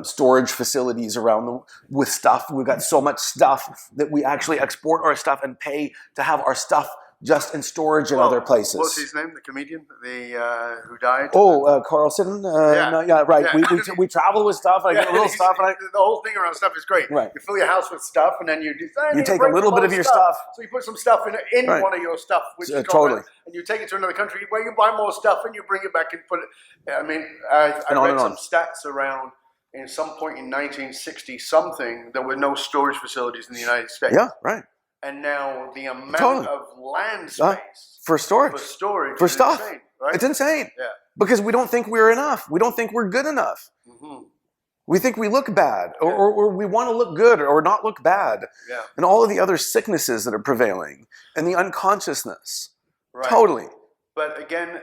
storage facilities around with stuff. We've got so much stuff that we actually export our stuff and pay to have our stuff just in storage in other places. What's his name? The comedian, who died. Carlson. Right. Yeah. We travel with stuff. I get a little stuff. And the whole thing around stuff is great. Right. You fill your house with stuff, and then you take a little bit of your stuff. So you put some stuff in one of your stuff, which is totally. And you take it to another country where you buy more stuff, and you bring it back and put it. I mean, I read some stats around in some point in 1960 something, there were no storage facilities in the United States. Yeah, right. And now the amount Totally. of land space For storage. for For stuff. insane, right? It's insane. Yeah. Because we don't think we're enough. We don't think we're good enough. Mm-hmm. We think we look bad, or we want to look good or not look bad. Yeah. And all of the other sicknesses that are prevailing and the unconsciousness. Right. Totally. But again,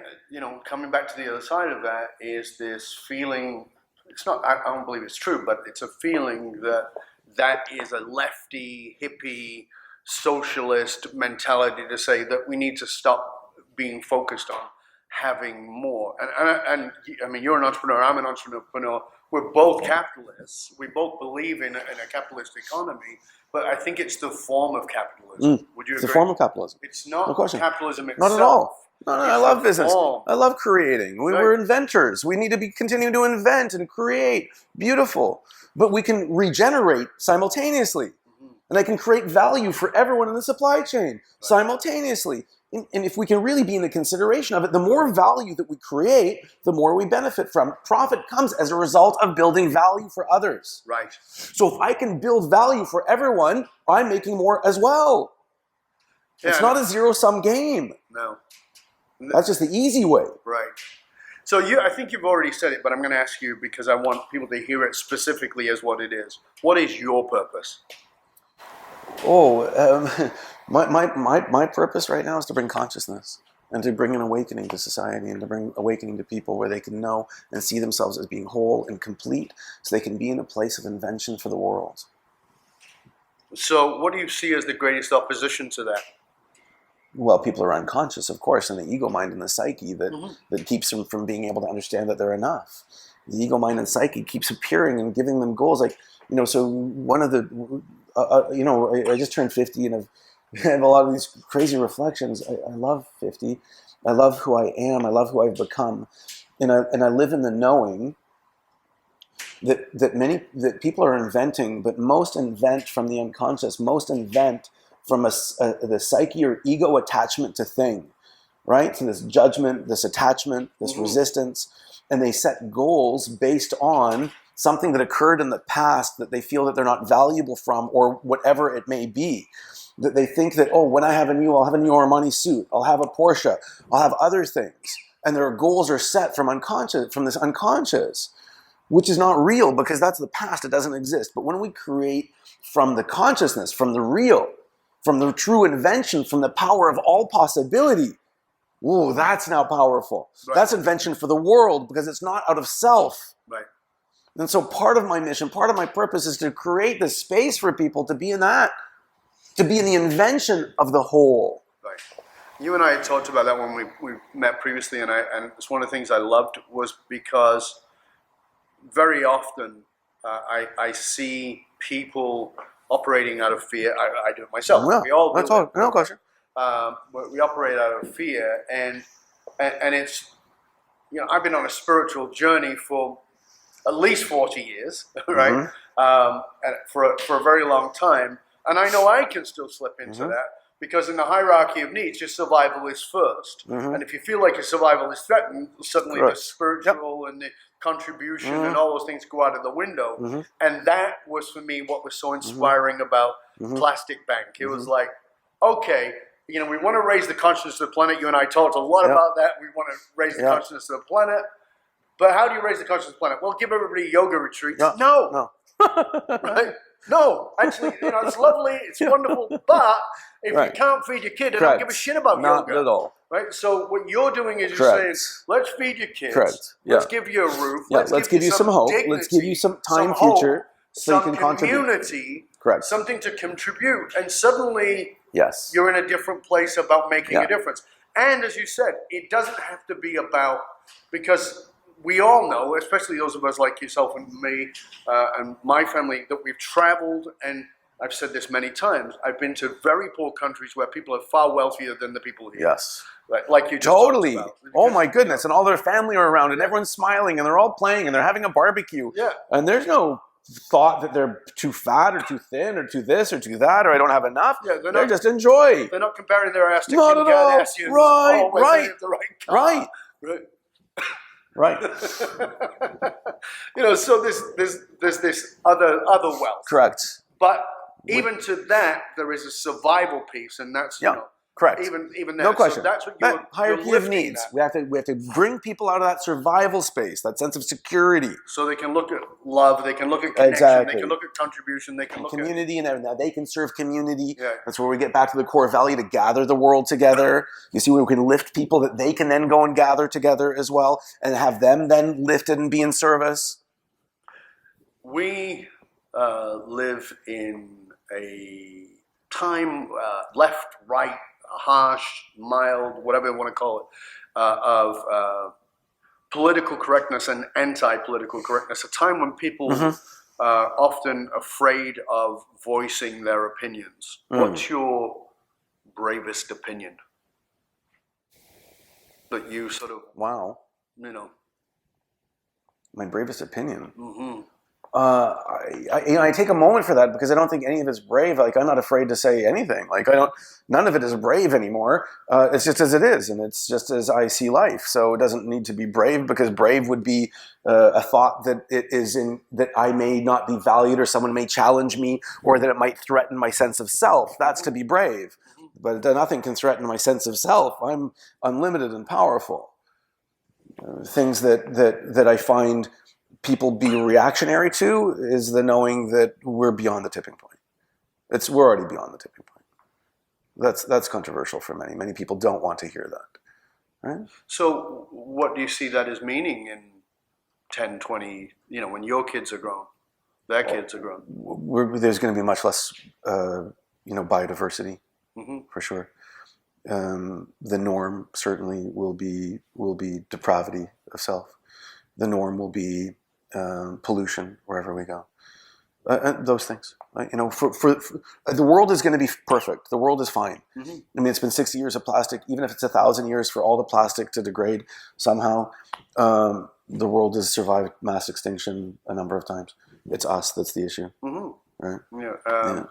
coming back to the other side of that is this feeling, it's not, I don't believe it's true, but it's a feeling that is a lefty, hippie, socialist mentality to say that we need to stop being focused on having more. And I mean, you're an entrepreneur, I'm an entrepreneur. We're both capitalists. We both believe in a capitalist economy, but I think it's the form of capitalism. Would you agree? It's the form of capitalism. It's not No question. capitalism itself. Not at all. No, I love business. Form. I love creating. We're inventors. We need to be continuing to invent and create. Beautiful. But we can regenerate simultaneously. Mm-hmm. And I can create value for everyone in the supply chain simultaneously. And if we can really be in the consideration of it, the more value that we create, the more we benefit from. Profit comes as a result of building value for others. Right. So if I can build value for everyone, I'm making more as well. Yeah, it's not a zero-sum game. No. That's just the easy way. Right. So I think you've already said it, but I'm going to ask you because I want people to hear it specifically as what it is. What is your purpose? My purpose right now is to bring consciousness and to bring an awakening to society and to bring awakening to people where they can know and see themselves as being whole and complete so they can be in a place of invention for the world. So what do you see as the greatest opposition to that? Well, people are unconscious, of course, and the ego mind and the psyche that keeps them from being able to understand that they're enough. The ego mind and psyche keeps appearing and giving them goals. So one of the, I just turned 50 and I have a lot of these crazy reflections. I love 50. I love who I am. I love who I've become. And I live in the knowing that people are inventing, but most invent from the unconscious. Most invent from the psyche or ego attachment to thing, right? To this judgment, this attachment, this resistance. And they set goals based on something that occurred in the past that they feel that they're not valuable from, or whatever it may be. That they think that, when I have I'll have a new Armani suit, I'll have a Porsche, I'll have other things. And their goals are set from this unconscious, which is not real because that's the past, it doesn't exist. But when we create from the consciousness, from the real, from the true invention, from the power of all possibility, that's now powerful. Right. That's invention for the world because it's not out of self. Right. And so part of my mission, part of my purpose is to create the space for people to be in that, to be in the invention of the whole. Right. You and I had talked about that when we met previously, and it's one of the things I loved was because very often I see people operating out of fear. I do it myself. Yeah, we all do it. No question. We operate out of fear, and it's, I've been on a spiritual journey for at least 40 years, right? And for a very long time, and I know I can still slip into that because in the hierarchy of needs, your survival is first, and if you feel like your survival is threatened, suddenly the spiritual and the contribution and all those things go out of the window. And that was for me what was so inspiring about Plastic Bank. It was like, okay, we want to raise the consciousness of the planet. You and I talked a lot about that. We want to raise the consciousness of the planet. But how do you raise the consciousness of the planet? Well, give everybody yoga retreats. No. Right? No. Actually, it's lovely. It's wonderful. But if you can't feed your kid, I don't give a shit about yoga. Not at all. Right? So what you're doing is you're saying, let's feed your kids. Let's give you a roof. Let's give you some hope. Dignity, let's give you some time future so you can contribute. Community. Correct. Something to contribute. And suddenly you're in a different place about making a difference. And as you said, it doesn't have to be about, because we all know, especially those of us like yourself and me and my family, that we've traveled, and I've said this many times, I've been to very poor countries where people are far wealthier than the people here. Yes. Like you just totally. talked about. Oh my goodness. And all their family are around and everyone's smiling and they're all playing and they're having a barbecue. Yeah. And there's no thought that they're too fat or too thin or too this or too that or I don't have enough. Yeah, they just enjoy. They're not comparing their ass to Not Kim at all. Kardashian's. Right. The right car. Right. Right. Right. So there's this other wealth. Correct. But even to that, there is a survival piece, and that's correct. Even that. No question. So that's what that you're hierarchy of needs. We have to bring people out of that survival space, that sense of security. So they can look at love, they can look at connection, Exactly. they can look at contribution, they can look community, and now they can serve community. Yeah. That's where we get back to the core value to gather the world together. You see, we can lift people that they can then go and gather together as well, and have them then lifted and be in service. We live in a time, left, right, harsh, mild, whatever you want to call it, of political correctness and anti-political correctness, a time when people are often afraid of voicing their opinions. What's your bravest opinion that you sort of... Wow. My bravest opinion? I take a moment for that because I don't think any of it's brave. Like, I'm not afraid to say anything. Like, none of it is brave anymore. It's just as it is, and it's just as I see life. So it doesn't need to be brave, because brave would be a thought that that I may not be valued, or someone may challenge me, or that it might threaten my sense of self. That's to be brave. But nothing can threaten my sense of self. I'm unlimited and powerful. Things that I find people be reactionary to is the knowing that we're beyond the tipping point. We're already beyond the tipping point. That's controversial for many. Many people don't want to hear that. Right? So what do you see that as meaning in 10, 20, when your kids are grown, their kids are grown? There's going to be much less, biodiversity, for sure. The norm certainly will be depravity of self. The norm will be pollution wherever we go. Those things. For the world is going to be perfect. The world is fine. I mean, it's been 60 years of plastic. Even if it's 1,000 years for all the plastic to degrade somehow, the world has survived mass extinction a number of times. It's us that's the issue. Right? Yeah.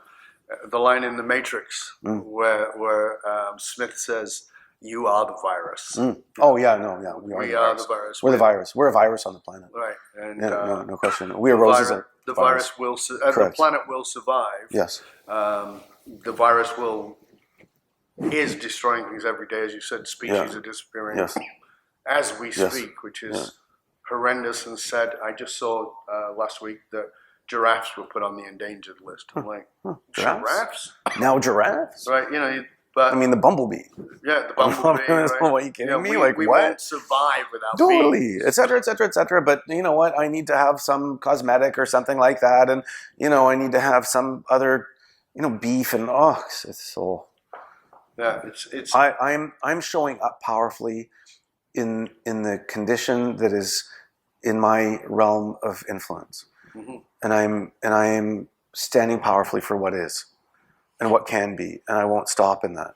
The line in The Matrix where Smith says, "You are the virus." Oh yeah, we are the virus. We're the virus. We're a virus on the planet. Right, and no question. We are roses. The virus will. The planet will survive. Yes. The virus is destroying things every day, as you said. Species are disappearing as we speak, which is horrendous and sad. I just saw last week that giraffes were put on the endangered list. I'm like, giraffes? Now giraffes? Right, but... I mean, the bumblebee. Yeah, the bumblebee, right? Are you kidding me? We won't survive without bees. Et cetera, et cetera, et cetera. But you know what? I need to have some cosmetic or something like that. And, I need to have some other, beef and, it's so... Yeah, it's... I'm showing up powerfully in the condition that is in my realm of influence. And I am standing powerfully for what is and what can be, and I won't stop in that.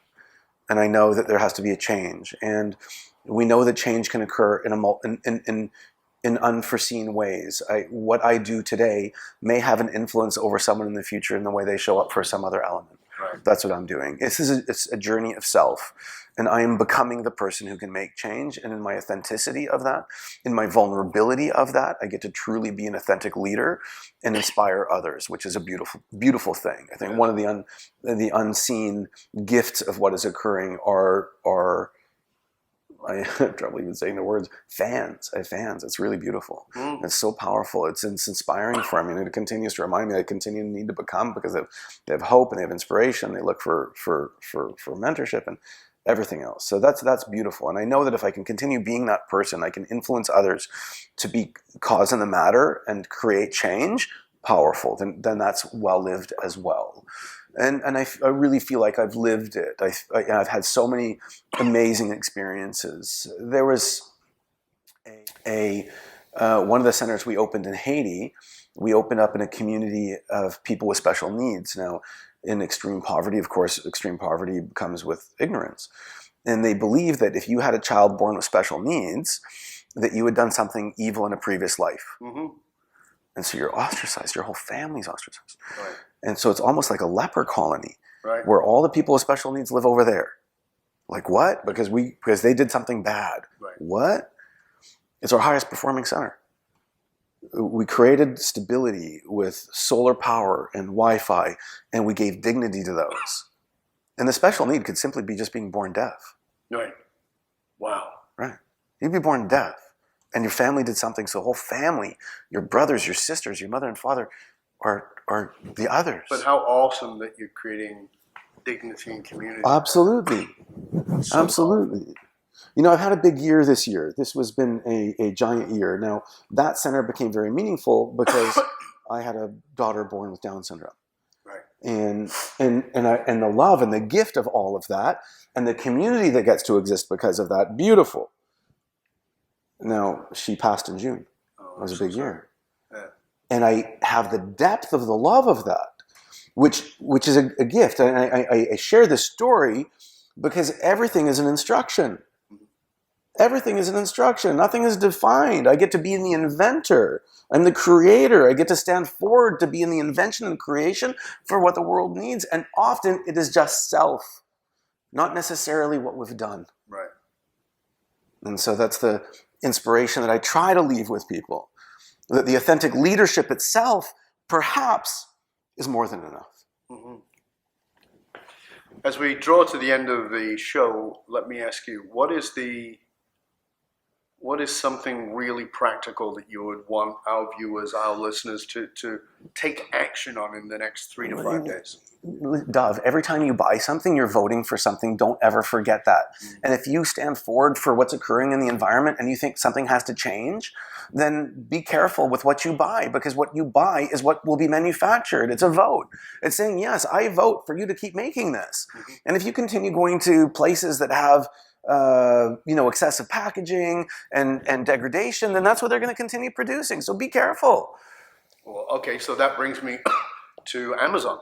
And I know that there has to be a change, and we know that change can occur in unforeseen ways. What I do today may have an influence over someone in the future in the way they show up for some other element. Right. That's what I'm doing. It's a journey of self. And I am becoming the person who can make change. And in my authenticity of that, in my vulnerability of that, I get to truly be an authentic leader and inspire others, which is a beautiful, beautiful thing. I think one of the unseen gifts of what is occurring are I have trouble even saying the words, fans. I have fans. It's really beautiful. It's so powerful. It's inspiring for me. And it continues to remind me I continue to need to become, because they have hope and they have inspiration. They look for mentorship and everything else. So that's beautiful. And I know that if I can continue being that person, I can influence others to be cause in the matter and create change, powerful. Then that's well lived as well. And I really feel like I've lived it. I've had so many amazing experiences. There was one of the centers we opened in Haiti. We opened up in a community of people with special needs. Now, in extreme poverty, of course, extreme poverty comes with ignorance. And they believe that if you had a child born with special needs, that you had done something evil in a previous life. And so you're ostracized. Your whole family's ostracized. Right. And so it's almost like a leper colony, where all the people with special needs live over there. Like, what? Because they did something bad. Right. What? It's our highest performing center. We created stability with solar power and Wi-Fi, and we gave dignity to those. And the special need could simply be just being born deaf. Right. Wow. Right. You'd be born deaf, and your family did something, so the whole family, your brothers, your sisters, your mother and father, are the others. But how awesome that you're creating dignity and community. Absolutely. So Absolutely. powerful. You know, I've had a big year this year. This has been a giant year. Now, that center became very meaningful because I had a daughter born with Down syndrome. Right. And the love and the gift of all of that, and the community that gets to exist because of that, beautiful. Now, she passed in June. Oh, It was a so big sorry. year. Yeah. And I have the depth of the love of that, which is a gift. And I share this story because everything is an instruction. Everything is an instruction. Nothing is defined. I get to be the inventor. I'm the creator. I get to stand forward to be in the invention and creation for what the world needs. And often it is just self, not necessarily what we've done. Right. And so that's the inspiration that I try to leave with people. That the authentic leadership itself, perhaps, is more than enough. Mm-hmm. As we draw to the end of the show, let me ask you, what is something really practical that you would want our viewers, our listeners to take action on in the next 3 to 5 days? Dove, every time you buy something, you're voting for something. Don't ever forget that. And if you stand forward for what's occurring in the environment and you think something has to change, then be careful with what you buy, because what you buy is what will be manufactured. It's a vote. It's saying, yes, I vote for you to keep making this. Mm-hmm. And if you continue going to places that have excessive packaging and degradation, then that's what they're going to continue producing. So be careful. Well, okay, so that brings me to Amazon.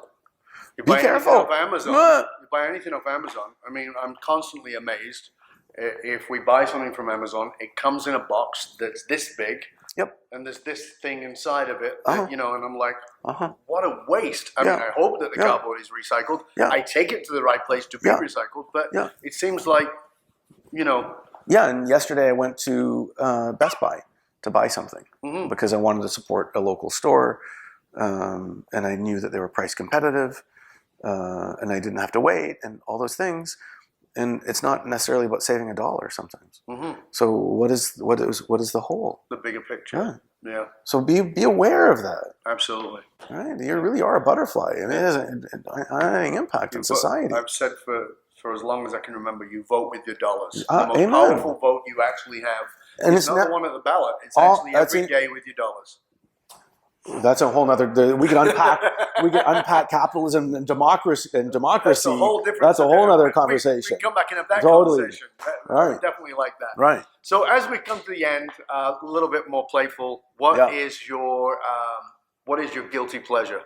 You Be buy careful. anything off Amazon. You buy anything off Amazon. I mean, I'm constantly amazed. If we buy something from Amazon, it comes in a box that's this big. Yep. And there's this thing inside of it, that, and I'm like, what a waste. I Yeah. mean, I hope that the cardboard is recycled. Yeah. I take it to the right place to be recycled, but it seems like, Yeah, and yesterday I went to Best Buy to buy something because I wanted to support a local store, and I knew that they were price competitive, and I didn't have to wait, and all those things. And it's not necessarily about saving $1 sometimes. Mm-hmm. So what is the whole? The bigger picture. Yeah. So be aware of that. Absolutely. Right? You really are a butterfly, and it has an impact in society. I've said for as long as I can remember, you vote with your dollars. The most Amen. powerful vote you actually have. And it's not the one at the ballot. It's actually every day with your dollars. That's a whole nother. We could unpack capitalism and democracy. That's a whole different. That's a whole other conversation. We come back and have that Totally. conversation. Right. Definitely like that. Right. So as we come to the end, a little bit more playful. What is your guilty pleasure?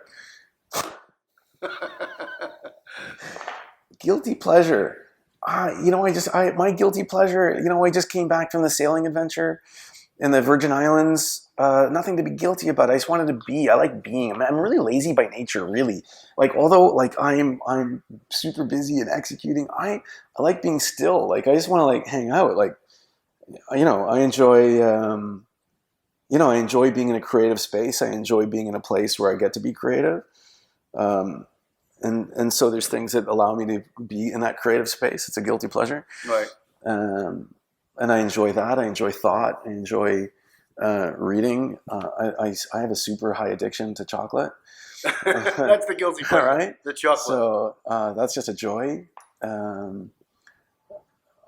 Guilty pleasure. My guilty pleasure. I just came back from the sailing adventure in the Virgin Islands. Nothing to be guilty about. I just wanted to be. I like being. I'm really lazy by nature, really. Although I'm super busy and executing, I like being still. I just want to hang out. I enjoy. I enjoy being in a creative space. I enjoy being in a place where I get to be creative. And so there's things that allow me to be in that creative space. It's a guilty pleasure. Right. And I enjoy that. I enjoy thought. I enjoy reading. I have a super high addiction to chocolate. That's the guilty pleasure, right? The chocolate. So that's just a joy. And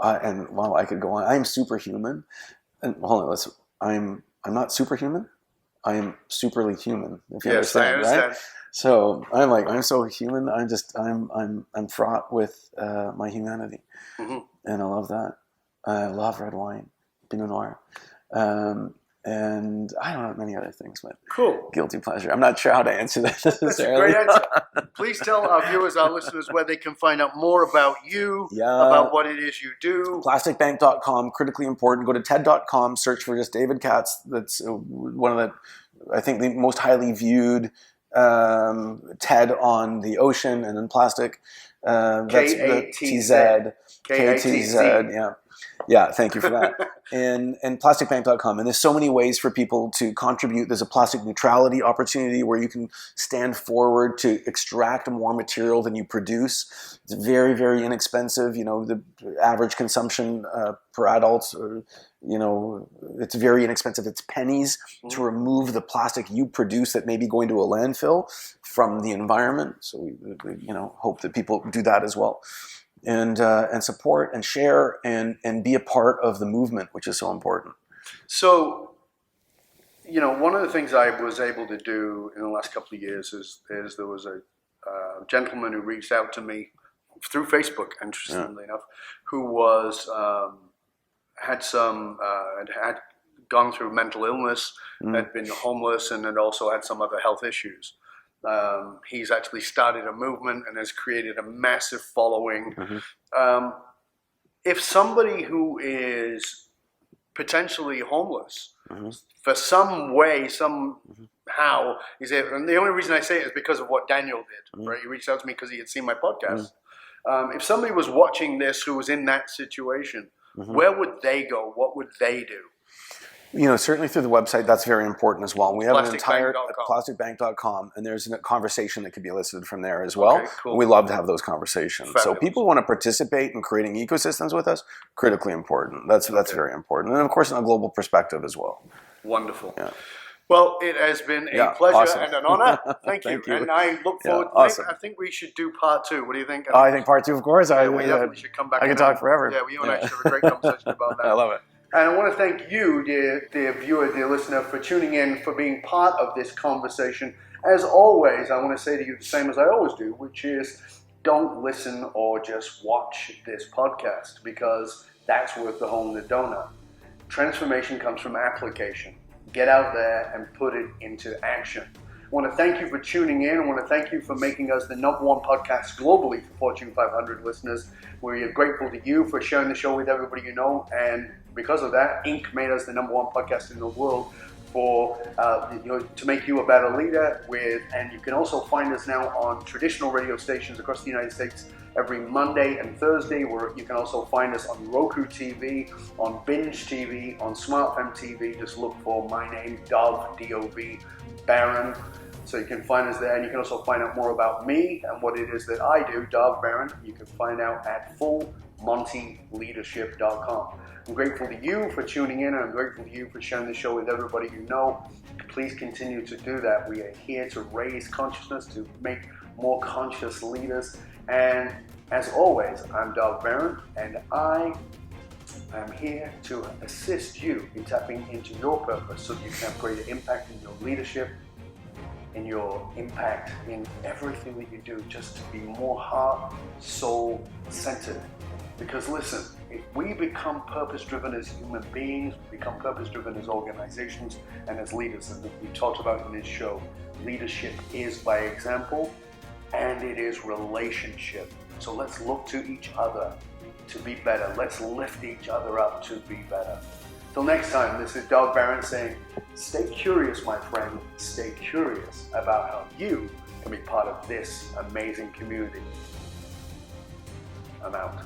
I could go on. I'm superhuman. And hold on, I'm not superhuman. I am superly human. If you understand, I understand. Right? So I'm so human. I'm fraught with my humanity, and I love that. I love red wine, Pinot Noir, and I don't know many other things, but cool. Guilty pleasure. I'm not sure how to answer that necessarily. That's a great answer. Please tell our viewers, our listeners, where they can find out more about you, about what it is you do. Plasticbank.com, critically important. Go to TED.com, search for just David Katz. That's one of I think the most highly viewed TED on the ocean and in plastic. That's KATZ. KTZ, yeah. Yeah, thank you for that. And plasticbank.com. And there's so many ways for people to contribute. There's a plastic neutrality opportunity where you can stand forward to extract more material than you produce. It's very, very inexpensive. You know, the average consumption per adult, you know, it's very inexpensive. It's pennies to remove the plastic you produce that may be going to a landfill from the environment. So we you know, hope that people do that as well. And support and share and be a part of the movement, which is so important. So, you know, one of the things I was able to do in the last couple of years is there was a gentleman who reached out to me through Facebook, interestingly enough, who was had gone through mental illness, had been homeless, and had also had some other health issues. He's actually started a movement and has created a massive following. If somebody who is potentially homeless, for some way, somehow, and the only reason I say it is because of what Daniel did, right? He reached out to me because he had seen my podcast. If somebody was watching this who was in that situation, where would they go? What would they do? You know, certainly through the website, that's very important as well. We have an entire plasticbank.com, and there's a conversation that can be elicited from there as well. Okay, cool. We love to have those conversations. Fabulous. So people want to participate in creating ecosystems with us, critically important. That's very important. And of course, in a global perspective as well. Wonderful. Yeah. Well, it has been a pleasure and an honor. Thank you. And I look forward to I think we should do part 2. What do you think? I think part 2, of course. We definitely should come back. I could talk forever. Yeah, you and I should have a great conversation about that. I love it. And I want to thank you, dear viewer, dear listener, for tuning in, for being part of this conversation. As always, I want to say to you the same as I always do, which is don't listen or just watch this podcast, because that's worth the hole in the donut. Transformation comes from application. Get out there and put it into action. I want to thank you for tuning in. I want to thank you for making us the #1 podcast globally for Fortune 500 listeners. We're grateful to you for sharing the show with everybody you know, and because of that, Inc. made us the #1 podcast in the world for to make you a better leader. And you can also find us now on traditional radio stations across the United States every Monday and Thursday. Where you can also find us on Roku TV, on Binge TV, on SmartFM TV. Just look for my name, Dov, D-O-V, Barron. So you can find us there, and you can also find out more about me and what it is that I do, Dov Barron. You can find out at fullmontyleadership.com. I'm grateful to you for tuning in, and I'm grateful to you for sharing the show with everybody you know. Please continue to do that. We are here to raise consciousness, to make more conscious leaders. And as always, I'm Dov Barron, and I am here to assist you in tapping into your purpose so you can have greater impact in your leadership, in your impact in everything that you do, just to be more heart, soul centered. Because listen, if we become purpose-driven as human beings, become purpose-driven as organizations and as leaders, and we talked about in this show, leadership is by example, and it is relationship. So let's look to each other to be better. Let's lift each other up to be better. Till next time, this is Dov Barron saying, stay curious, my friend. Stay curious about how you can be part of this amazing community. I'm out.